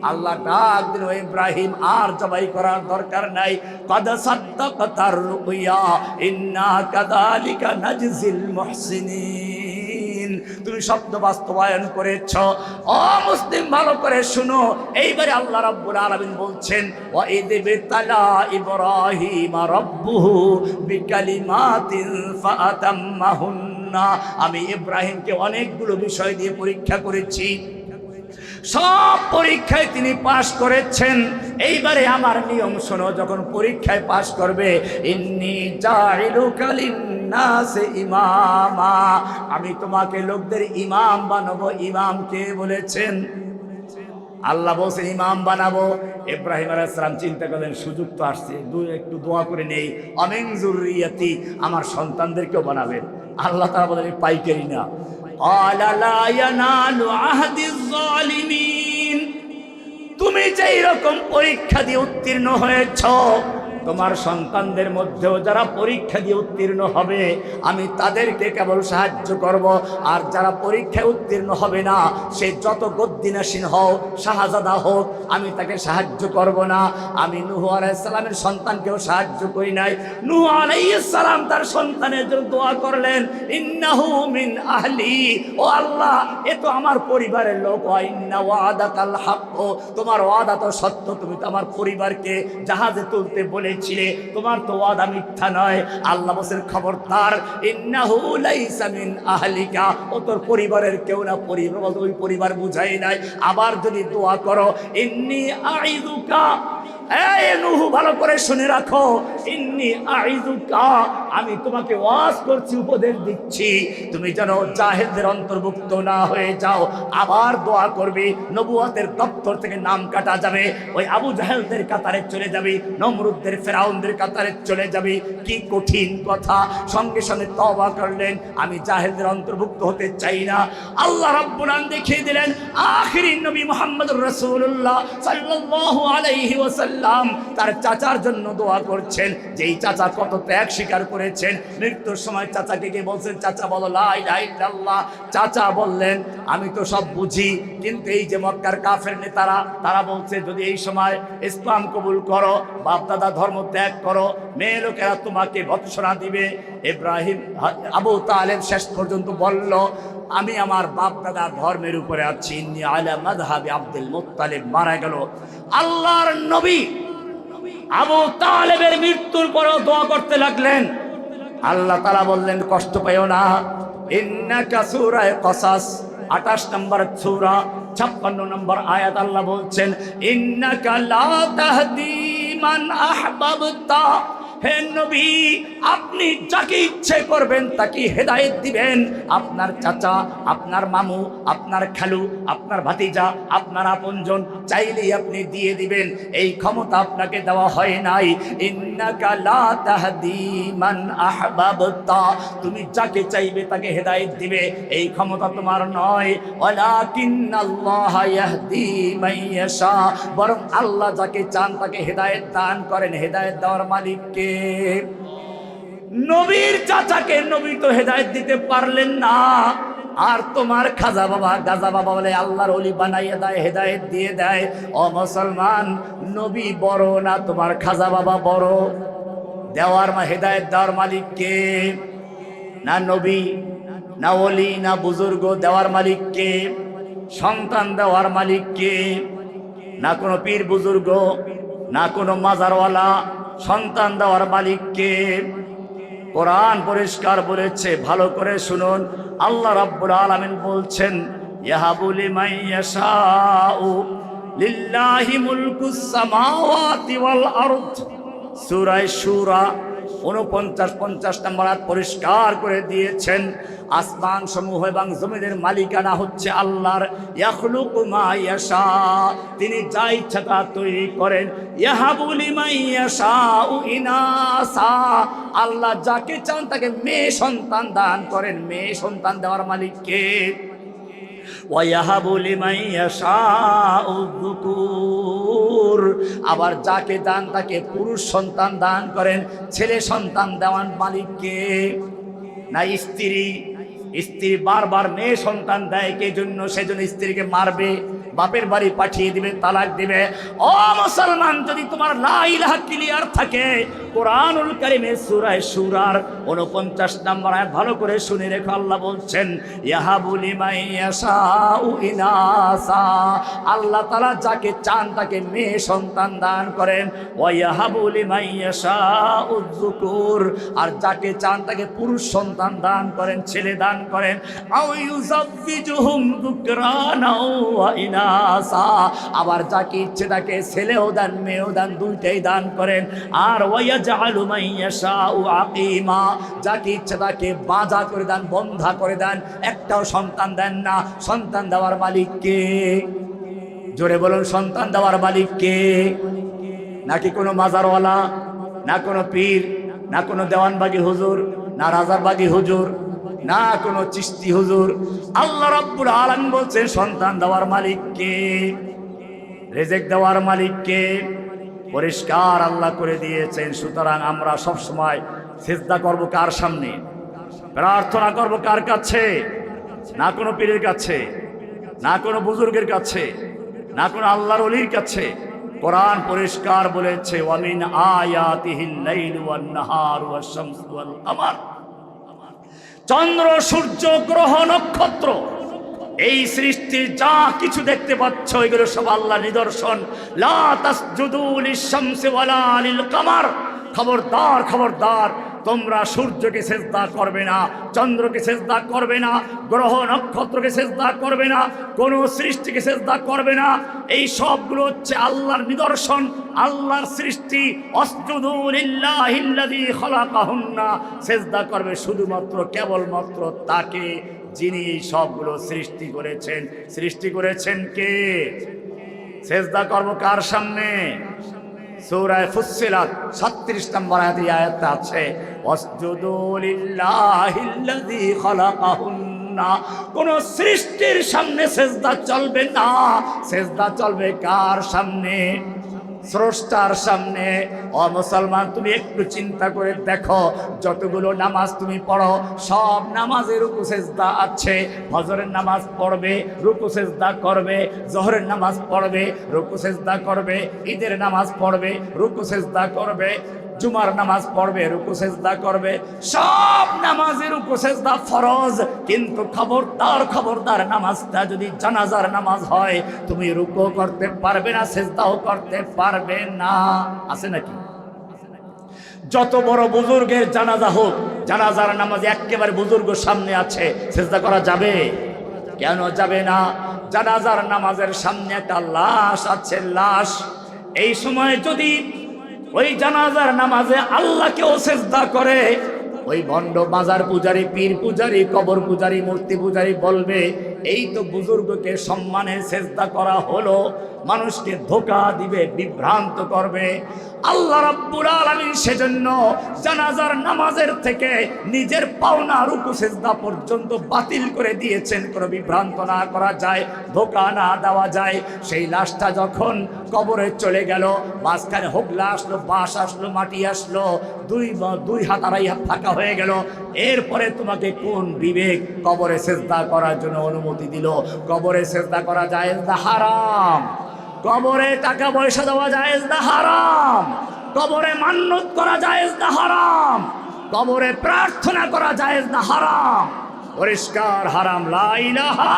আল্লাহ ডাক দিল, ইব্রাহিম আর জবাই করার দরকার নাই। কদ সাদ্দাকাতার রুয়া ইন্না কাযালিকা নাজজিল মুহসিনিন। তুমি শব্দ বাস্তবায়ন করেছ। ও মুসলিম, ভালো করে শুনো। এইবারে আল্লাহ রাব্বুল আলামিন বলছেন ওয়া ইয বিতালা ইব্রাহিম রাব্বুহু বিকালিমাতিন ফাআতাম্মাহুন্না। আমি ইব্রাহিমকে অনেকগুলো বিষয় দিয়ে পরীক্ষা করেছি, সব পরীক্ষায় তিনি পাশ করেছেন। এইবারে আমার নিয়ম শোনো, যখন পরীক্ষায় পাশ করবে, ইন্নী জাইলুকা লিন্নাসি ইমামা, আমি তোমাকে লোকদের ইমাম বানাবো। ইমাম কে বলেছেন? আল্লাহ বলছেন ইমাম বানাবো। ইব্রাহিম আলাইহিস সালাম চিন্তা করলেন সুযোগ তো আসছে, একটু দোয়া করে নেই, আমিন যুররিয়াতি, আমার সন্তানদেরকেও বানাবেন। আল্লাহ তাআলা বলেন পাইকারি না। তুমি যেই রকম পরীক্ষা দিয়ে উত্তীর্ণ হয়েছ, তোমার সন্তানদের মধ্যেও যারা পরীক্ষা দিয়ে উত্তীর্ণ হবে, আমি তাদেরকে কেবল সাহায্য করব। আর যারা পরীক্ষায় উত্তীর্ণ হবে না, সে যত গদ্দিনাসীন হোক, শাহজাদা হোক, আমি তাকে সাহায্য করব না। আমি নূহ আলাইহিস সালামের সন্তানকেও সাহায্য করি নাই। নূহ আলাইহিস সালাম তার সন্তানের জন্য দোয়া করলেন, ইন্নাহু মিন আহলি, ও আল্লাহ এ তো আমার পরিবারের লোক। ওয়া ইন্না ওয়াদাকাল হক, তোমার ওয়াদা তো সত্য, তুমি তো আমার পরিবারকে জাহাজে তুলতে বলে তোমার তো ওয়াদা মিথ্যা নয়। আল্লাহ বলেন খবরদার, ইন্নাহু লাইসা মিন আহলিকা, ও তোর পরিবারের কেউ না। পরিবার বলতে ওই পরিবার বুঝাই নাই। আবার যদি দোয়া করো, ইন্নী আইযুকা, এই নূহ ভালো করে শুনে রাখো, ইন্নী আইযুকা, আমি তোমাকে ওয়াজ করছি, উপদেশ দিচ্ছি, তুমি যেন জাহেলদের অন্তর্ভুক্ত না হয়ে যাও। আবার দোয়া করবি, নবুয়তের দপ্তর থেকে নাম কাটা যাবে, ওই আবু জাহেলদের কাতারে চলে যাবি, নমরুদদের, ফেরাউনদের কাতারে চলে যাবি। কি কঠিন কথা! সঙ্গে সঙ্গে তওবা করলেন, আমি জাহেলদের অন্তর্ভুক্ত হতে চাই না। আল্লাহ রাব্বুল আলামিন দেখিয়ে দিলেন আখিরি নবী মুহাম্মদুর রাসূলুল্লাহ সাল্লাল্লাহু আলাইহি ওয়াসাল্লাম তার চাচার জন্য দোয়া করছেন, যেই চাচা কত ত্যাগ স্বীকার করেছেন। মৃত্যুর সময় চাচাকে গিয়ে বলছেন, চাচা বলো লা ইলাহা ইল্লাল্লাহ। চাচা বললেন, আমি তো সব বুঝি, কিন্তু এই যে মক্কার কাফের নেতারা, তারা বলছে যদি এই সময় ইসলাম কবুল করো, বাপ দাদা ধর্ম ত্যাগ করো, মেয়ে লোকেরা তোমাকে ভৎসনা দিবে। ইব্রাহিম, আবু তালেব শেষ পর্যন্ত বলল, আমি আমার বাপ দাদার ধর্মের উপরে আছি, ইন্নী আলা মাযহাবি আব্দুল মুত্তালিব। মারা গেল। আল্লাহর নবী আবু তালেবের মৃত্যুর পরেও দোয়া করতে লাগলেন। আল্লাহ তাআলা বললেন কষ্ট পেও না। ইন্নাকা সূরা কসাস 28 নম্বর সূরা 56 নম্বর আয়াত আল্লাহ বলছেন, ইন্নাকা লা তাহদি মান আহবাবতা, হে নবী আপনি যাকে ইচ্ছে করবেন তাকে হেদায়েত দিবেন। আপনার চাচা, আপনার মামু, আপনার খালু, আপনার ভাতিজা, আপনার আপনজন চাইলেই আপনি দিয়ে দিবেন। এই ক্ষমতা আপনাকে দেওয়া হয় নাই। ইন্নাকা লা তাহদি মান আহবাবতা, তুমি যাকে চাইবে তাকে হেদায়েত দিবে, এই ক্ষমতা তোমার নয়। ওয়ালাকিন্নাল্লাহা ইয়াহদি মান ইয়াশা, বরং আল্লাহ যাকে চান তাকে হেদায়েত দান করেন। হেদায়েত দেওয়ার মালিক কে? নবীর চাচাকে নবী তো হেদায়েত দিতে পারলেন না, আর তোমার খাজা বাবা, গাজা বাবা বলে আল্লাহর ওলি বানাইয়া দেয়, হেদায়েত দিয়ে দেয়। ও মুসলমান, নবী বড় না তোমার খাজা বাবা বড়? দেওয়ার হেদায়েত দেওয়ার মালিক কে? না নবী, না ওলি, না বুজুর্গ? দেওয়ার মালিক কে? সন্তান দেওয়ার মালিক কে? না কোনো পীর বুজুর্গ, না কোনো মাজারওয়ালা। সন্তান দেওয়ার মালিক কে? কোরআন পরিষ্কার বলেছে, ভালো করে শুনুন। আল্লাহ রাব্বুল আলামিন বলছেন, ইয়াহাবু লিমান ইয়াশাউ লিল্লাহি মুলকুস সামাওয়াতি ওয়াল আরদ। সূরা সূরা 49-50 নম্বর আয়াত পরিষ্কার করে দিয়েছেন, আসমান সমূহ এবং জমিনের মালিকানা হচ্ছে আল্লাহর। ইয়াখলুকু মা ইয়াশা, তিনি যা ইচ্ছা তা তৈরি করেন। ইয়াহাবু লিমান ইয়াশাউ ইনাসা, আল্লাহ যাকে চান তাকে মেয়ে সন্তান দান করেন। মেয়ে সন্তান দেওয়ার মালিক কে? ওয়ায়াহাবু লিমান ইয়াশাউ যুকুর, আবার যাকে দান তাকে পুরুষ সন্তান দান করেন। ছেলে সন্তান দেওয়ান মালিককে না স্ত্রী? স্ত্রী বারবার মেয়ে সন্তান দেয় কে জন্য? সেজন্য স্ত্রীকে মারবে, বাপের বাড়ি পাঠিয়ে দিবে, তালাক দিবে। ও মুসলমান, যদি তোমার লা ইলাহা ক্লিয়ার থাকে, কোরআনুল কারীমের সূরা সূরার 49 নম্বর আয়াত ভালো করে শুনে রেখো। আল্লাহ বলছেন ইয়াহাবু লিমান ইয়াশাউ ইনাসা, আল্লাহ তাআলা যাকে চান তাকে মেয়ে সন্তান দান করেন। ওয়া ইয়াহাবু লিমান ইয়াশাউ যুকুর, আর যাকে চান তাকে পুরুষ সন্তান দান করেন, ছেলে দান করেন। আও ইউযাব্বিজুহুম যুকরানা ওয়া ইনাসা, আবার যাকে ইচ্ছে তাকে ছেলেও দান মেয়েও দান, দুইটাই দান করেন। আর ওয়ায়াজআলু মান ইয়াশাউ আকিমা, যাকে ইচ্ছে তাকে বাঁধা করে দেন, বন্ধা করে দেন, একটাও সন্তান দেন না। সন্তান দেওয়ার মালিক কে? জোরে বলুন, সন্তান দেওয়ার মালিক কে? নাকি কোনো মাজারওয়ালা, না কোনো পীর, না কোনো দেওয়ানবাগি হুজুর, না রাজারবাগি হুজুর, না কোনো চিশতি হুজুর? আল্লাহ রাব্বুল আলামিন বলছেন সন্তান দেওয়ার মালিক কে? রিজিক দেওয়ার মালিক কে? পরিষ্কার আল্লাহ করে দিয়েছেন। সুতরাং আমরা সব সময় সিজদা করব কার সামনে? প্রার্থনা করব কার কাছে? না কোনো পীরের কাছে, না কোনো বুজুর্গের কাছে, না কোনো আল্লাহর ওলির কাছে। কোরআন পরিষ্কার বলেছে ওয়ামিন আয়াতিহিল লাইলু ওয়ান নাহারু ওয়াশ শামসু ওয়াল কামার, চন্দ্র সূর্য গ্রহ নক্ষত্র এই সৃষ্টির যা কিছু দেখতে পাচ্ছ এগুলো সব আল্লাহর নিদর্শন। লা তাসজুদু লিশ-শামসি ওয়ালা লিল কামার, খবরদার খবরদার, তোমরা সূর্যকে সেজদা করবে না, চন্দ্রকে সেজদা করবে না, গ্রহ নক্ষত্রকে সেজদা করবে না, কোন সৃষ্টিকে সেজদা করবে না। এই সবগুলো হচ্ছে আল্লাহর নিদর্শন, আল্লাহর সৃষ্টি। আসজুদু লিল্লাহিল্লাযী খালাকাহুন্না, সেজদা করবে শুধুমাত্র কেবলমাত্র তাকে যিনি এই সবগুলো সৃষ্টি করেছেন। সৃষ্টি করেছেন কে? সেজদা করব কার সামনে? সূরা ফুসসিলাত 36 নম্বর আয়াতে আয়াতটা আছে ওয়াসজুদু লিল্লাহিল্লাযী খালাকাহুন্না, কোন সৃষ্টির সামনে সেজদা চলবে না। সেজদা চলবে কার সামনে? স্রষ্টার সামনে। ও মুসলমান, তুমি একটু চিন্তা করে দেখো, যতগুলো নামাজ তুমি পড়ো সব নামাজে রুকু সেজদা আছে। ফজরের নামাজ পড়বে, রুকু সেজদা করবে। জোহরের নামাজ পড়বে, রুকু সেজদা করবে। ঈদের নামাজ পড়বে, রুকু সেজদা করবে। জুমার নামাজ পড়বে, রুকু সেজদা করবে। সব নামাজের রুকু সেজদা ফরজ। কিন্তু খবরদার খবরদার, নামাজটা যদি জানাজার নামাজ হয় তুমি রুকু করতে পারবে না, সেজদাও করতে পারবে না। আছে নাকি? যত বড় বুজুর্গের জানাজা হোক, জানাজার নামাজে একেবারে বুজুর্গ সামনে আছে, সেজদা করা যাবে? কেন যাবে না? জানাজার নামাজের সামনে একটা লাশ আছে, লাশ। এই সময় যদি ওই জানাজার নামাজে আল্লাহকেও সেজদা করে, ওই ভণ্ড মাজার পূজারী, পীর পূজারী, কবর পূজারী, মূর্তি পূজারী বলবে এই তো বুজুর্গকে সম্মানে সেজদা করা হলো। মানুষকে ধোঁকা দিবে, বিভ্রান্ত করবে। আল্লাহ রাব্বুল আলামিন সেজন্য জানাজার নামাজের থেকে নিজের পাওনা রুকু সেজদা পর্যন্ত বাতিল করে দিয়েছেন, কোনো বিভ্রান্ত না করা যায়, ধোঁকা না দেওয়া যায়। সেই লাশটা যখন কবরে চলে গেল, মাঝখানে হোগলা আসলো, বাঁশ আসলো, মাটি আসলো, দুই হাত আড়াই হাত ফাঁকা হয়ে গেল। এরপরে তোমাকে কোন বিবেক কবরে সেজদা করার জন্য অনুমতি দিল? কবরে সেজদা করা জায়েজ না হারাম? কবরে টাকা পয়সা দেওয়া জায়েজ না হারাম? কবরে মান্নত করা জায়েজ না হারাম? কবরে প্রার্থনা করা জায়েজ না হারাম? পরিষ্কার হারাম। লা ইলাহা।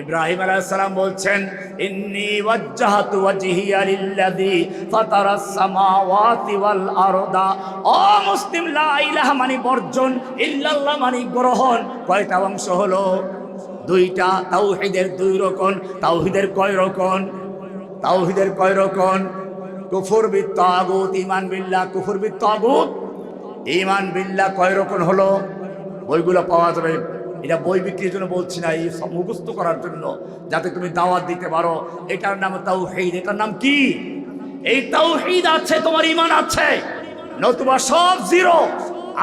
ইব্রাহিম আলাইহিস সালাম বলছেন ইন্নী ওয়াজ্জাহতু ওয়াজহিয়া লিল্লাযী ফাতারাস সামাওয়াতি ওয়াল আরদা। ও মুসলিম, লা ইলাহা মানে বর্জন, ইল্লাল্লাহ মানে গ্রহণ। কয়টা অংশ হলো? দুইটা। তাওহীদের দুই রকম। তাওহীদের কয় রকম? তাওহীদের কয় রকম? কুফর বিত তাগুত, ঈমান বিল্লাহ। কুফর বিত তাগুত, ঈমান বিল্লাহ কয় রকম হলো? বইগুলো পাওয়া যাবে। এটা বই বিক্রির জন্য বলছি না, এই সব মুখস্থ করার জন্য, যাতে তুমি দাওয়াত দিতে পারো। এটার নাম তাওহীদ। এটার নাম কি? এই তাওহীদ আছে, তোমার ঈমান আছে, নতুবা সব জিরো।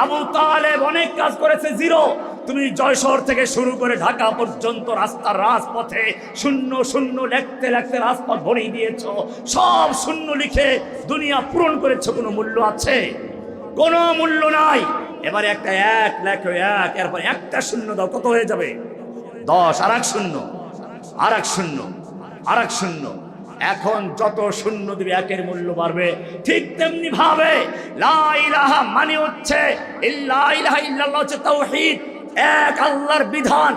আবু তালেব অনেক কাজ করেছে, জিরো। তুমি যশোর থেকে শুরু করে ঢাকা পর্যন্ত রাস্তার রাজপথে শূন্য শূন্য লিখতে লিখতে রাজপথ ভরিয়ে দিয়েছো, সব শূন্য লিখে দুনিয়া পূরণ করেছো, কোনো মূল্য আছে? কোনো মূল্য নাই। এবারে একটা এক লেখো, এক, এরপর একটা শূন্য দাও, কত হয়ে যাবে? 10, আর এক শূন্য, আর এক শূন্য, আর এক শূন্য। এখন যত শূন্য দিবে একের মূল্য বাড়বে। ঠিক তেমনি ভাবে লা ইলাহা মানে হচ্ছে লা ইলাহা ইল্লাল্লাহ হচ্ছে তাওহীদ, এক আল্লাহর বিধান,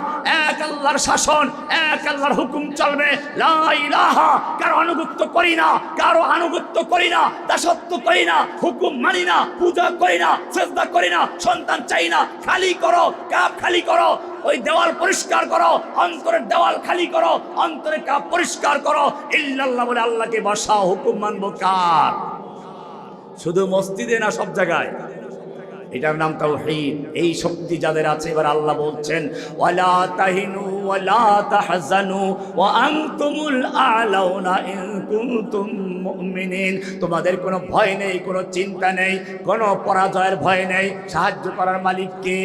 এক আল্লাহর শাসন, এক আল্লাহর হুকুম চলবে। লা ইলাহা, কারো আনুগত্য করি না, কারো আনুগত্য করি না, দাসত্ব করি না, হুকুম মানি না, পূজা করি না, সিজদা করি না, সন্তান চাই না। খালি করো, কাপ খালি করো, ওই দেওয়াল পরিষ্কার করো, অন্তরের দেওয়াল খালি করো, অন্তরের কাপ পরিষ্কার করো, ইল্লাল্লাহ বলে আল্লাহকে বসাও। হুকুম মানবো কার? শুধু মসজিদে না, সব জায়গায়। এটার নাম তাওহীদ। এই শক্তি যাদের আছে, এবার আল্লাহ বলছেন ওয়ালা তাহিনু ওয়ালা তাহজানু ওয়া আনতুমুল আ'লাউনা ইন কুনতুম মুমিনিন। তোমাদের কোনো ভয় নেই, কোনো চিন্তা নেই, কোনো পরাজয়ের ভয় নেই। সাহায্য করার মালিক কে?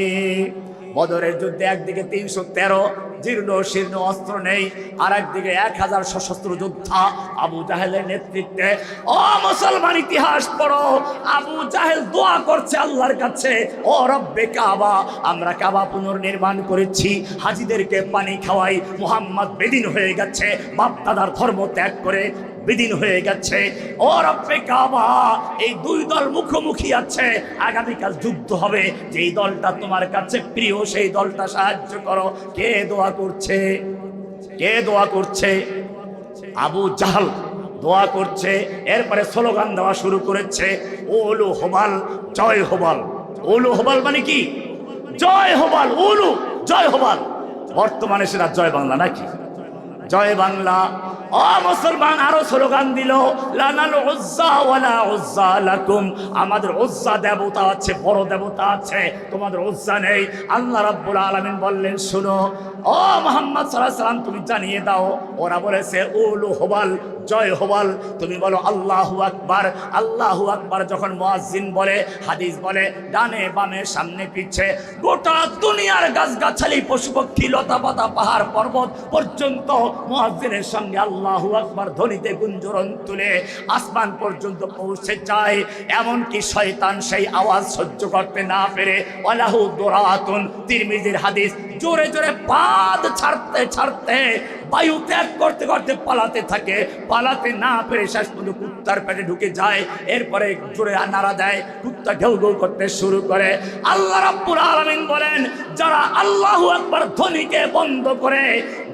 বদরের যুদ্ধে একদিকে 313 জীর্ণ শীর্ণ অস্ত্র নেই, আর একদিকে 1000 সশস্ত্র যোদ্ধা আবু জাহেলের নেতৃত্বে। ও মুসলমান, ইতিহাস পড়ো। আবু জাহেল দোয়া করছে আল্লাহর কাছে, ও রব্বে কাবা, আমরা কাবা পুনর্নির্মাণ করেছি, হাজিদেরকে পানি খাওয়াই, মুহাম্মদ বেদিন হয়ে গেছে, বাপ দাদার ধর্ম ত্যাগ করে বিদিন হয়ে গেছে। ও রব্বে কাবা, এই দুই দল মুখোমুখি আছে, আগামীকাল যুদ্ধ হবে, যেই দলটা তোমার কাছে প্রিয় সেই দলটা সাহায্য করো। কে দোয়া করছে? কে দোয়া করছে? আবু জাহল দোয়া করছে। এরপরে স্লোগান দেওয়া শুরু করেছে, ওলু হোবাল জয় হোবাল। ওলু হোবাল মানে কি? জয় হোবাল, ওলু জয় হোবাল। বর্তমানে সেটা জয় বাংলা নাকি? জয় বাংলা। ও মুসলমান, আরো স্লোগান দিল, লানাল উজ্জা ওয়ালা উজ্জা লাকুম। আমাদের উজ্জা দেবতা আছে, বড় দেবতা আছে, তোমাদের উজ্জা নেই। আল্লাহ রাব্বুল আলামিন বললেন, শুনো ও মুহাম্মদ সাল্লাল্লাহু আলাইহি ওয়াসাল্লাম, তুমি জানিয়ে দাও। ওরা বলেছে উলু হোবাল জয় হোবাল। তুমি বলো আল্লাহু আকবার। আল্লাহু আকবার যখন মুয়াজ্জিন বলে, হাদিস বলে, ডানে বামে সামনে পিছে গোটা দুনিয়ার গাছগাছালি পশু পক্ষী লতা পাতা পাহাড় পর্বত পর্যন্ত মুয়াজ্জিনের সঙ্গে আল্লাহু আকবার ধ্বনিতে গুঞ্জরণ তুলে আসমান পর্যন্ত পৌঁছে যায়। এমনকি শয়তান সেই আওয়াজ সহ্য করতে না পেরে ওয়ালাহু দুরাতুন, তিরমিজির হাদিস, জোরে জোরে পাদ ছাড়তে ছাড়তে বায়ু ত্যাগ করতে করতে পালাতে থাকে। পালাতে না পেরে শেষ পর্যন্ত কুত্তার পেটে ঢুকে যায়। এরপরে জোরে নাড়া দেয়, কুত্তা ঘেউ ঘেউ করতে শুরু করে। আল্লাহ রাব্বুল আলামিন বলেন, যারা আল্লাহু আকবার ধ্বনিকে বন্ধ করে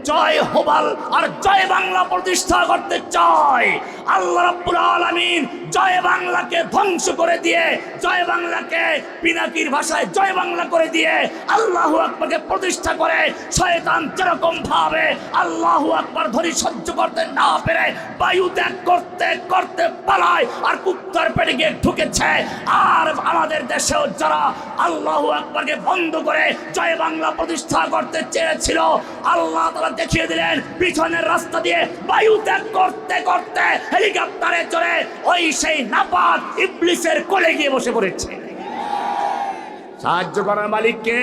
জয় হোবাল আর জয় বাংলা প্রতিষ্ঠা করতে চায়, আল্লাহ রাব্বুল আলামিন জয় বাংলাকে ধ্বংস করে দিয়ে, জয় বাংলাকে পিনাকির ভাষায় জয় বাংলা করে দিয়ে আল্লাহু আকবারকে প্রতিষ্ঠা করে। শয়তান যেরকম ভাবে আল্লাহু আকবার ধ্বনি সহ্য করতে না পেরে বায়ু ত্যাগ করতে করতে পালায় আর কুত্তার পেটে গিয়ে ঢুকেছে। আর আমাদের দেশেও যারা আল্লাহু আকবারকে বন্ধ করে জয় বাংলা প্রতিষ্ঠা করতে চেয়েছিল, আল্লাহ তাআলা দেখিয়ে দিলেন পিছনের রাস্তা দিয়ে বায়ু ত্যাগ করতে করতে হেলিকপ্টারে চড়ে ওই সেই নাপাক ইবলিসের কোলে গিয়ে বসে পড়েছে। সাহায্য করার মালিক কে?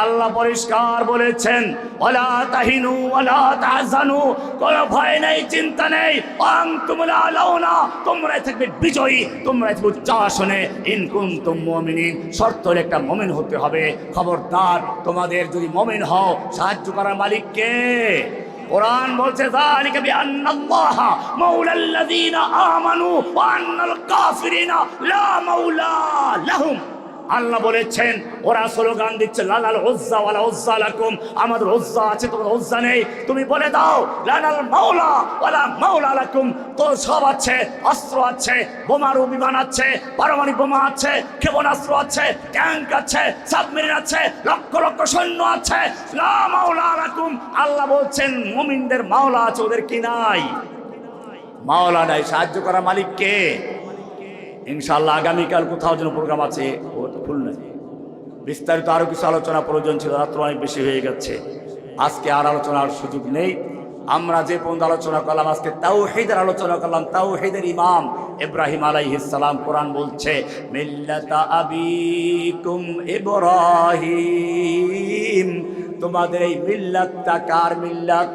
আল্লাহ পরিষ্কার বলেছেন, ওয়ালা তাহিনু ওয়ালা তাহজানু, কোনো ভয় নেই, চিন্তা নেই, আনতুমুল আ'লাউনা, তোমরাই থাকবে বিজয়ী, তোমরাই থাকবে উচ্চ আসনে, ইন কুনতুম মুমিনিন। শর্ত হলো একটা মুমিন হতে হবে। খবরদার, তোমাদের যদি মুমিন হও, সাহায্য করার মালিক কে? কোরআন বলছে, যালিকা বিআন্নাল্লাহা মাওলাল্লাযীনা আমানু ওয়া আন্নাল কাফিরিনা লা মাওলা লাহুম। আল্লাহ বলেছেন, ওরা স্লোগান দিচ্ছে লানাল উজ্জা ওয়ালা উজ্জা লাকুম, আমাদের উজ্জা আছে, তোমাদের উজ্জা নেই। তুমি বলে দাও লানাল মাওলা ওয়ালা মাওলা লাকুম, তো সব আছে, অস্ত্র আছে, বোমারু বিমান আছে, পারমাণবিক বোমা আছে, ক্ষেপণাস্ত্র আছে, ট্যাঙ্ক আছে, সাবমেরিন আছে, লক্ষ লক্ষ সৈন্য আছে। লা মাওলা লাকুম, আল্লাহ বলছেন মুমিনদের মাওলা আছে, ওদের কি নাই? মাওলা নাই। সাহায্য করা মালিক কে? ইনশাআল্লাহ আগামীকাল কোথাও যেন প্রোগ্রাম আছে, ও তো ফুল নাই। বিস্তারিত আরও কিছু আলোচনা প্রয়োজন ছিল, রাত্র অনেক বেশি হয়ে গেছে, আজকে আর আলোচনার সুযোগ নেই। আমরা যে পর্যন্ত আলোচনা করলাম আজকে তাওহীদের আলোচনা করলাম। তাওহীদের ইমাম ইব্রাহিম আলাইহিস সালাম। কোরআন বলছে মিল্লাতা আবিকুম ইব্রাহিম, তোমাদের এই মিল্লাতটা কার মিল্লাত?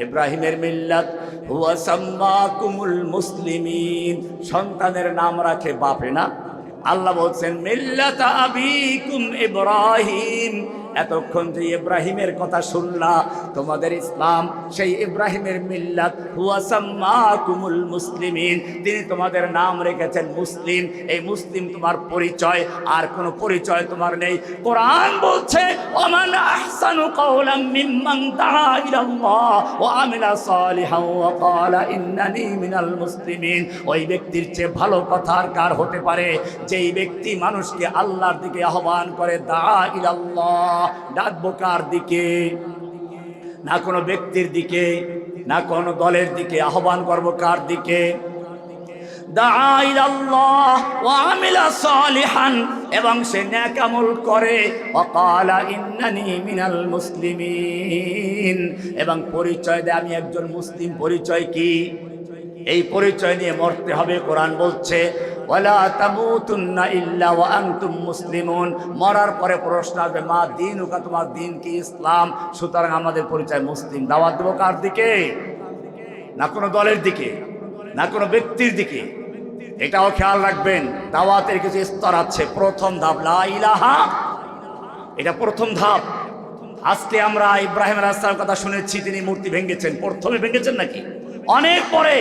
ইব্রাহিমের মিল্লাত। হুয়া সাম্মাকুমুল মুসলিমিন, সন্তানের নাম রাখে বাপে না। আল্লাহ বলছেন মিল্লাতা আবিকুম ইব্রাহিম, এতক্ষণ যে ইব্রাহিমের কথা শুনলা, তোমাদের ইসলাম সেই ইব্রাহিমের মিল্লাত। হুয়া সাম্মাকুমুল মুসলিমিন, তিনি তোমাদের নাম রেখেছেন মুসলিম। এই মুসলিম তোমার পরিচয়, আর কোনো পরিচয় তোমার নেই। কোরআন বলছে ওমান আহসানু কাওলাম মিম্মান দাআ ইলাল্লাহ ওয়া আমিলা সালিহান ওয়া ক্বালা ইন্নানি মিনাল মুসলিমিন। ওই ব্যক্তির চেয়ে ভালো কথা আর কার হতে পারে যেই ব্যক্তি মানুষকে আল্লাহর দিকে আহ্বান করে। দাআ ইলাল্লাহ, ডাকবো কার দিকে? না কোনো ব্যক্তির দিকে, না কোনো দলের দিকে, আহ্বান করব কার দিকে? দাআ ইলাল্লাহ ওয়া আমিলা সালিহান, এবং সে নেক আমল করে। ওয়া ক্বালা ইন্নানি মিনাল মুসলিমিন, এবং পরিচয় দেয় আমি একজন মুসলিম। পরিচয় কি? এই পরিচয় নিয়ে মরতে হবে। কোরআন বলছে ওয়ালা তামুতুন্না ইল্লা ওয়া আনতুম মুসলিমুন, মরার পরে প্রশ্ন আসবে মা দীনুকা, তোমার দিন কি? ইসলাম। সুতরাং আমাদের পরিচয় মুসলিম। দাওয়াত দেবো কার দিকে? না কোনো দলের দিকে, না কোনো ব্যক্তির দিকে। এটাও খেয়াল রাখবেন, দাওয়াতের কিছু স্তর আছে। প্রথম ধাপ লা ইলাহা, এটা প্রথম ধাপ। আজকে আমরা ইব্রাহিম আলাইহিস সালামের কথা শুনেছি, তিনি মূর্তি ভেঙেছেন। প্রথমে ভেঙেছেন নাকি? অনেক পরে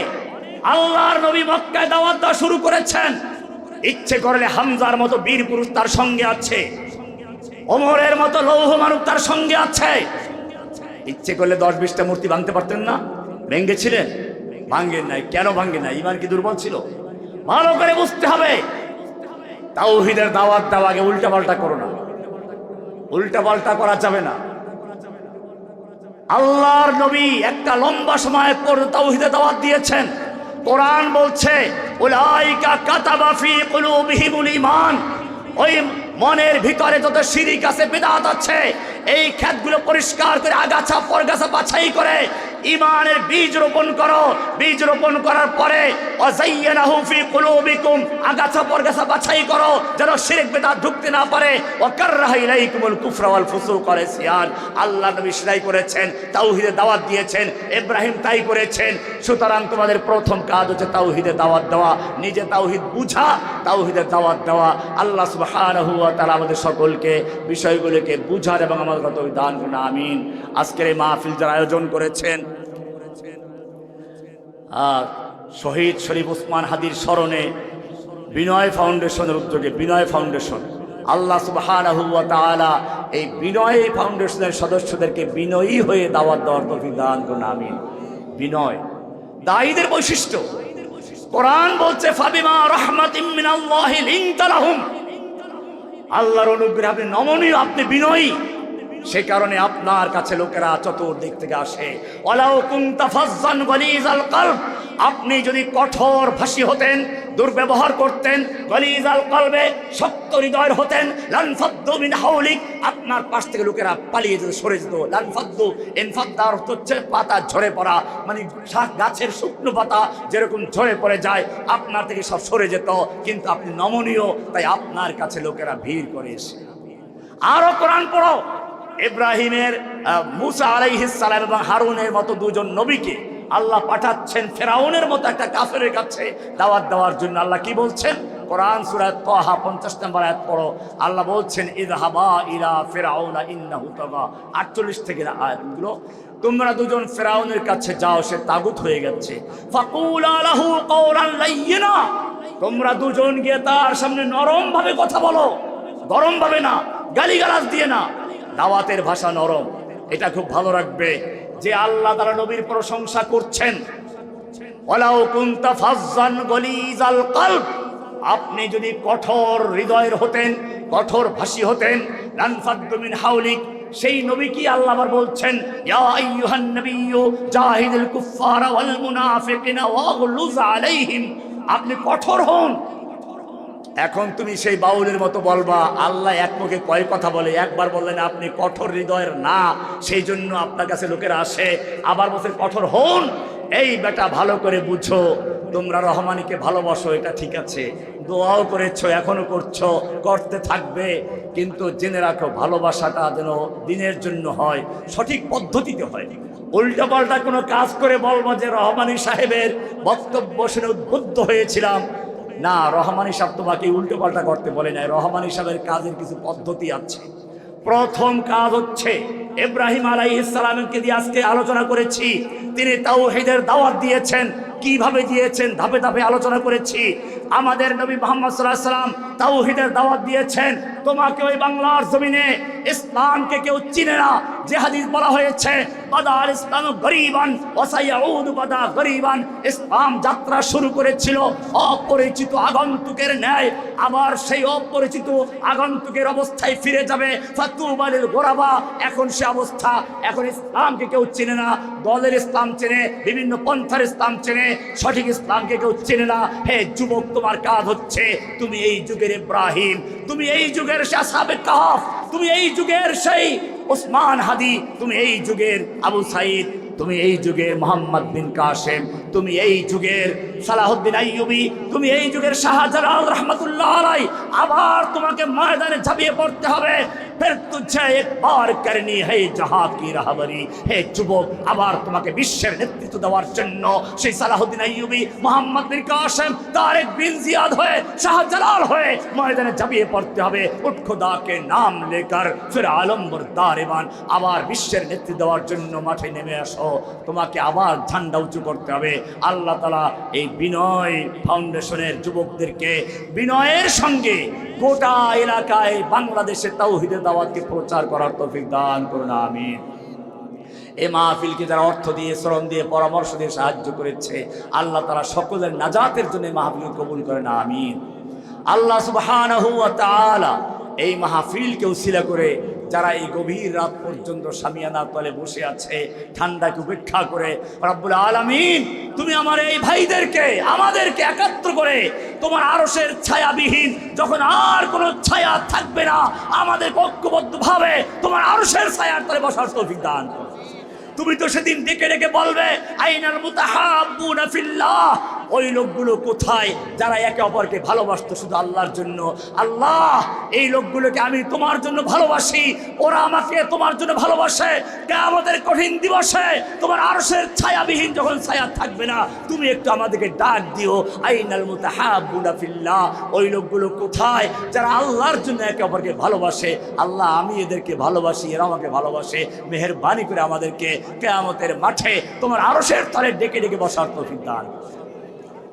আল্লাহর নবী মক্কায় দাওয়াত দেওয়া শুরু করেছেন। ইচ্ছে করলে হামজার মতো বীর পুরুষ তার সঙ্গে আছে, ওমরের মতো লৌহ মানব তার সঙ্গে আছে। ইচ্ছে করলে 10-20টা মূর্তি ভাঙতে পারতেন না? ভেঙেছিলেন? ভাঙেন নাই। কেন ভাঙেন নাই? ঈমান কি দুর্বল ছিল? ভালো করে বুঝতে হবে। তাওহীদের দাওয়াত দেওয়া আগে উল্টা পাল্টা করো না, উল্টা পাল্টা করা যাবে না। আল্লাহর নবী একটা লম্বা সময় পর তাওহীদের দাওয়াত দিয়েছেন। কোরআন বলছে উলাইকা কাতাবা ফি কুলুবিহিমুল ঈমান, ওই মনের ভিতরে যত শিরিক আছে, বিদআত আছে, এই ক্ষেতগুলো পরিষ্কার করে আগাছা পরগাছা বাছাই করে ঈমানের বীজ রোপণ করো। বীজ রোপণ করার পরে ওয়াযায়্যানাহু ফি কুলুবিকুম, আগাছা পরগাছা বাছাই করো যেন শিরক বিদআত ঢুকতে না পারে। ওয়া কাররাহা ইলাইকুমুল কুফরা ওয়াল ফুসুক ওয়াল ইসয়ান, আল্লাহ নবী সেটাই করেছেন, তাওহীদের দাওয়াত দিয়েছেন। ইব্রাহিম তাই করেছেন। সুতরাং তোমাদের প্রথম কাজ হচ্ছে তাওহীদের দাওয়াত দেওয়া, নিজে তাওহীদ বুঝা, তাওহীদের দাওয়াত দেওয়া। আল্লাহ সুবহানাহু ওয়া তাআলা আমাদের সকলকে বিষয়গুলোকে বুঝার এবং আমাদের তৌফিক দান করুন, আমিন। আজকের এই মাহফিল যারা আয়োজন করেছেন, শহীদ শরীফ ওসমান হাদির স্মরণে বিনয় ফাউন্ডেশনের উদ্যোগে, বিনয় ফাউন্ডেশন, আল্লাহ সুবহানাহু ওয়া তাআলা এই বিনয় ফাউন্ডেশনের সদস্যদেরকে বিনয়ী হয়ে দাওয়াত দেওয়ার তৌফিক দান করুন, আমিন। বিনয় দায়ীদের বৈশিষ্ট্য। কোরআন বলছে ফাবিমা রাহমাতিম মিনাল্লাহি লিনতা লাহুম, আল্লাহর অনুগ্রহে আপনি নমনীয়, আপনি বিনয়ী, সে কারণে আপনার কাছে লোকেরা চতুর্দিক থেকে আসে। ওয়ালাউ কুনতা ফাজ্জান গালিজাল কলব, আপনি যদি কঠোর ভাষী হতেন, দুর্ব্যবহার করতেন, গালিজাল কলবে, শক্ত হৃদয়ের হতেন, লানফাদ্দু মিন হাওলিক, আপনার পাশ থেকে লোকেরা পালিয়ে যেত, সরে যেত। লানফাদ্দু, ইনফাদ্দা অর্থ হচ্ছে পাতা ঝরে পড়া, মানে গাছের শুকনো পাতা যেরকম ঝরে পড়ে যায়, আপনার থেকে সব সরে যেত। কিন্তু আপনি নমনীয়, তাই আপনার কাছে লোকেরা ভিড় করে এসে। আরো কোরআন পড়ো, ইব্রাহিমের, মুসা আলাইহিস সালাম এবং হারুনের মতো দুজন নবীকে আল্লাহ পাঠাচ্ছেন ফেরাউনের মতো একটা কাফেরের কাছে দাওয়াত দেওয়ার জন্য। আল্লাহ কি বলছেন? কোরআন সূরা তাহা 50 নম্বর আয়াত পড়ো। আল্লাহ বলছেন ইযহাবা ইলা ফিরআউনা ইন্নাহু তাগা, 48 থেকে আয়াতগুলো। তোমরা দুজন ফেরাউনের কাছে যাও, সে তাগুত হয়ে গেছে। ফাকুলা লাহু কাওলান লাইয়িনা, তোমরা দুজন গিয়ে তার সামনে নরম ভাবে কথা বলো, গরম ভাবে না, গালিগালাজ দিয়ে না। দাওয়াতের ভাষা নরম। এটা খুব ভালো রাখবে যে আল্লাহ তাআলা নবীর প্রশংসা করছেন। ওয়ালাউ কুনতা ফাজ্জান গালিজাল কলব, আপনি যদি কঠোর হৃদয়ের হতেন, কঠোর ভাষী হতেন, লানফাদ্দু মিন হাওলিক, সেই নবী কি আল্লাহ আবার বলছেন ইয়া আইয়ুহান নাবিয়্যু জাহিদুল কুফফারা ওয়াল মুনাফিকিনা ওয়াগলুজ আলাইহিম, আপনি কঠোর হন। এখন তুমি সেই বাউলের মতো বলবা আল্লাহ এক মুখে কয় কথা বলে, একবার বললেন আপনি কঠোর হৃদয়ের না, সেই জন্য আপনার কাছে লোকেরা আসে, আবার বলছেন কঠোর হন। এই বেটা ভালো করে বুঝো, তোমরা রহমানিকে ভালোবাসো, এটা ঠিক আছে, দোয়াও করেছো, এখনো করছো, করতে থাকবে, কিন্তু জেনে রাখো ভালোবাসাটা যেন দিনের জন্য হয়, সঠিক পদ্ধতিতে হয়। উল্টাপাল্টা কোনো কাজ করে বলবো যে রহমানি সাহেবের বক্তব্য শুনে উদ্বুদ্ধ হয়েছিলাম, না, রহমানি সাহেব তোমাকে উল্টোপাল্টা করতে বলে নাই। রহমানি সাহেবের কাজের কিছু পদ্ধতি আছে। প্রথম কাজ হচ্ছে ইব্রাহিম আলাইহিস সালামকে দিয়ে আজকে আলোচনা করেছি, তিনি তাওহীদের দাওয়াত দিয়েছেন। কিভাবে দিয়েছেন ধাপে ধাপে আলোচনা করেছি। আমাদের নবী মুহাম্মদ সাল্লাল্লাহু আলাইহি ওয়াসাল্লাম তাওহীদের দাওয়াত দিয়েছেন। তোমাকে ওই বাংলার জমিনে ইসলামকে কেউ চিনে না, যে হাদিস বলা হয়েছে বাদাল ইসলাম গরিবান ওয়া সায়াউদ বাদা গরিবান, ইসলাম যাত্রা শুরু করেছিল অপরিচিত আগন্তুকের ন্যায়, আবার সেই অপরিচিত আগন্তুকের অবস্থায় ফিরে যাবে। ফাতুবালিল গোরাবা, এখন সে অবস্থা, এখন ইসলামকে কেউ চিনে না, দলের ইসলাম চেনে, বিভিন্ন পন্থার ইসলাম চেনে, সঠিক ইসলামকে কেউ চেনে না। হে যুবক, তোমার কাজ হচ্ছে তুমি এই যুগের ইব্রাহিম, তুমি এই যুগের আসহাবে কাহফ, তুমি এই যুগের সেই ওসমান হাদি, তুমি এই যুগের আবু সাইদ, তুমি এই যুগের মোহাম্মদ বিন কাসেম, তুমি এই যুগের সালাহুদ্দিন আইয়ুবী, তুমি এই যুগের শাহজালাল রহমতুল্লাহ আলাই। আবার তোমাকে ময়দানে ঝাঁপিয়ে পড়তে হবে। ফির তুঝে একবার করনি হে জাহাঁ কি রাহবরি, হে যুবক, আবার তোমাকে বিশ্বের নেতৃত্ব দেওয়ার জন্য সেই সালাহুদ্দিন আইয়ুবী, মোহাম্মদ বিন কাসেম, তারেক বিন জিয়াদ হয়ে, শাহজালাল হয়ে ময়দানে ঝাঁপিয়ে পড়তে হবে। উঠ খুদা কে নাম লেকর ফির আলম বরদারিবান, আবার বিশ্বের নেতৃত্ব দেওয়ার জন্য মাঠে নেমে আসো। তোমাকে আবার ঝান্ডা উঁচু করতে হবে। আল্লাহ তাআলা এই বিনয় ফাউন্ডেশনের যুবকদেরকে বিনয়ের সঙ্গে গোটা এলাকায় বাংলাদেশে তাওহীদের দাওয়াতকে প্রচার করার তৌফিক দান করুন, আমিন। এই মাহফিলকে যারা অর্থ দিয়ে, শ্রম দিয়ে, পরামর্শ দিয়ে সাহায্য করেছে, আল্লাহ তাআলা সকলের নাজাতের জন্য মাহফিল কবুল করেন, আমিন। আল্লাহ সুবহানাহু ওয়া তাআলা এই মাহফিলকে উসিলা করে যারা এই গভীর রাত পর্যন্ত শামিয়ানার তলে বসে আছে, ঠান্ডাকে উপেক্ষা করে, রব্বুল আলামিন তুমি আমার এই ভাইদেরকে, আমাদেরকে একাত্র করে তোমার আরশের ছায়াবিহীন, যখন আর কোনো ছায়া থাকবে না, আমাদের ঐক্যবদ্ধভাবে তোমার আরশের ছায়ার তলে বসার তৌফিক দান করো। তুমি তো সেদিন ডেকে ডেকে বলবে আইনাল মুতাহাব্বুনা ফিল্লাহ, ওই লোকগুলো কোথায় যারা একে অপরকে ভালোবাসতো শুধু আল্লাহর জন্য। আল্লাহ, এই লোকগুলোকে আমি তোমার জন্য ভালোবাসি, ওরা আমাকে তোমার জন্য ভালোবাসে। কিয়ামতের কঠিন দিবসে তোমার আরশের ছায়াবিহীন যখন ছায়া থাকবে না, তুমি একটু আমাদেরকে ডাক দিও, আইনাল মুতাহাব্বুনা ফিল্লাহ, ওই লোকগুলো কোথায় যারা আল্লাহর জন্য একে অপরকে ভালোবাসে। আল্লাহ, আমি এদেরকে ভালোবাসি, এরা আমাকে ভালোবাসে, মেহেরবানি করে আমাদেরকে কিয়ামতের মাঠে তোমার আরশের তলে ডেকে ডেকে বসার তৌফিক দান।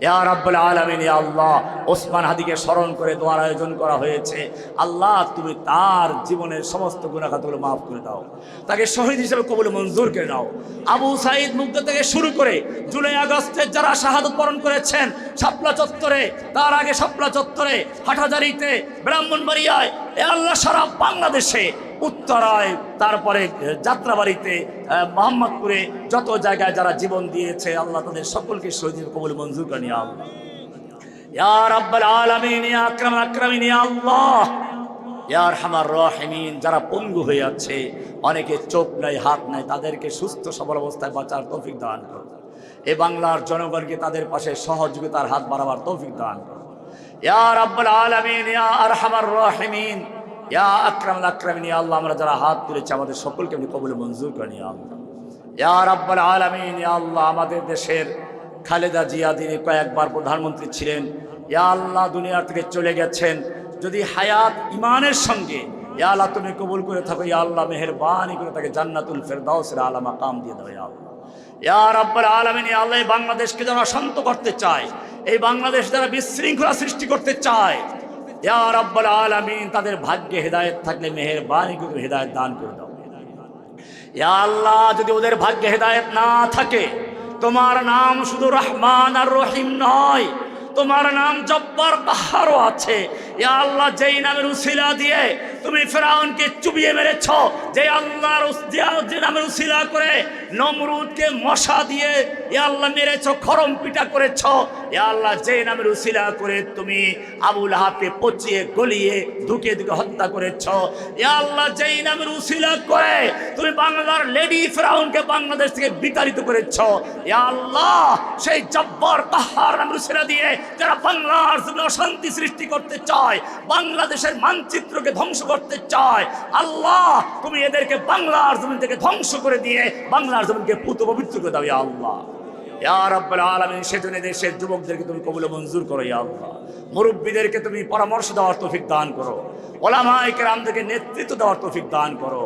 ইয়া রাব্বুল আলামিন, ইয়া আল্লাহ, ওসমান হাদিকে স্মরণ করে দোয়ার আয়োজন করা হয়েছে। আল্লাহ, তুমি তার জীবনের সমস্ত গুনাহ খাতাগুলো মাফ করে দাও, তাকে শহীদ হিসেবে কবুল মঞ্জুর করে নাও। আবু সাঈদ মুগ্ধ থেকে শুরু করে জুলাই আগস্টে যারা শাহাদত বরণ করেছেন, শাপলা চত্বরে, তার আগে শাপলা চত্বরে, হাটহাজারীতে, ব্রাহ্মণবাড়িয়ায়, এ আল্লাহ সারা বাংলাদেশে, উত্তরায়, তারপরে যাত্রাবাড়িতে, মোহাম্মদপুরে, যত জায়গায় যারা জীবন দিয়েছে, আল্লাহ তাদের সকলকে শহীদ কবুল মঞ্জুর করে নিয়ে আল্লাহ। ইয়া রাব্বুল আলামিন, ইয়া আকরামুল আকরামিন, ইয়া আল্লাহ, ইয়া আরহামার রাহিমিন, যারা পঙ্গু হয়ে আছে, অনেকে চোখ নাই, হাত নাই, তাদেরকে সুস্থ সবল অবস্থায় বাঁচার তৌফিক দান করো। এ বাংলার জনগণকে তাদের পাশে সহযোগিতার হাত বাড়াবার তৌফিক দান করো। ইয়া রাব্বুল আলামিন, ইয়া আরহামার রাহিমিন, ইয়া আকরামুল আকরামিন, ইয়া আল্লাহ, আমরা যারা হাত তুলেছি আমাদের সকলকে আপনি কবুল মঞ্জুর করেন ইয়া আল্লাহ। ইয়া রাব্বুল আলামিন, ইয়া আল্লাহ, আমাদের দেশের খালেদা জিয়া, তিনি কয়েকবার প্রধানমন্ত্রী ছিলেন, ইয়া আল্লাহ দুনিয়া থেকে চলে গেছেন, যদি হায়াত ইমানের সঙ্গে ইয়া আল্লাহ তুমি কবুল করে থাকো, ইয়া আল্লাহ মেহেরবানি করে তাকে জান্নাতুল ফেরদাউসের আলা মাকাম দিয়ে দাও ইয়া আল্লাহ। ইয়া রাব্বুল আলামিন, ইয়া আল্লাহ, এই বাংলাদেশকে যারা শান্ত করতে চায়, এই বাংলাদেশ যারা বিশৃঙ্খলা সৃষ্টি করতে চায়, ইয়া রাব্বুল আলামিন, তাদের ভাগ্যে হেদায়েত থাকলে মেহেরবানি করে হেদায়েত দান করে দাও। ইয়া আল্লাহ, যদি ওদের ভাগ্যে হেদায়েত না থাকে, তোমার নাম শুধু রহমান আর রহিম নয়, তোমার নাম জব্বার কাহারও আছে। ইয়া আল্লাহ, যেই নামের উসিলা দিয়ে তুমি ফেরাউনকে চুবিয়ে মেরেছ, যে আল্লাহর যে নামের উসিলা করে নমরুদকে মশা দিয়ে আল্লাহ মেরেছ, খরম পিটা করেছ। আল্লাহ যে নামের উসিলা করে তুমি আবু লাহাবকে পচিয়ে গলিয়ে ধুকে ধুকে হত্যা করেছ। আল্লাহ যেই নামের উসিলা করে তুমি বাংলার লেডি ফেরাউনকে বাংলাদেশ থেকে বিতাড়িত করেছ। আল্লাহ সেই জব্বার কাহার নামের উসিলা দিয়ে যারা বাংলার জন্য অশান্তি সৃষ্টি করতে চায়, বাংলাদেশের মানচিত্রকে ধ্বংস করতে চায়, আল্লাহ তুমি এদেরকে বাংলার জমিন থেকে ধ্বংস করে দিয়ে বাংলার জমিনকে পুত পবিত্র করে দাও। ইয়া আল্লাহ, ইয়া রাব্বুল আলামিন, সেজন্য দেশের যুবকদেরকে তুমি কবুল ও মঞ্জুর করো। ইয়া আল্লাহ, মুরব্বীদেরকে তুমি পরামর্শ দেওয়ার তৌফিক দান করো, ওলামায়ে কেরামদেরকে নেতৃত্ব দেওয়ার তৌফিক দান করো।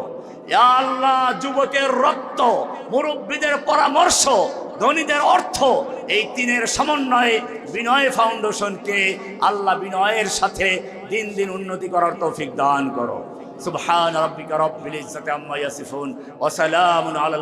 ইয়া আল্লাহ, যুবকের রক্ত, মুরব্বীদের পরামর্শ, ধনীদের অর্থ, এই তিনের সমন্বয়ে বিনয় ফাউন্ডেশনকে আল্লাহ বিনয়ের সাথে দিন দিন উন্নতি করার তৌফিক দান করো। সুবহান রাব্বিকা রাব্বিল ইজ্জাতি আম্মা ইয়াসিফুন ওয়া সালামুন আলাল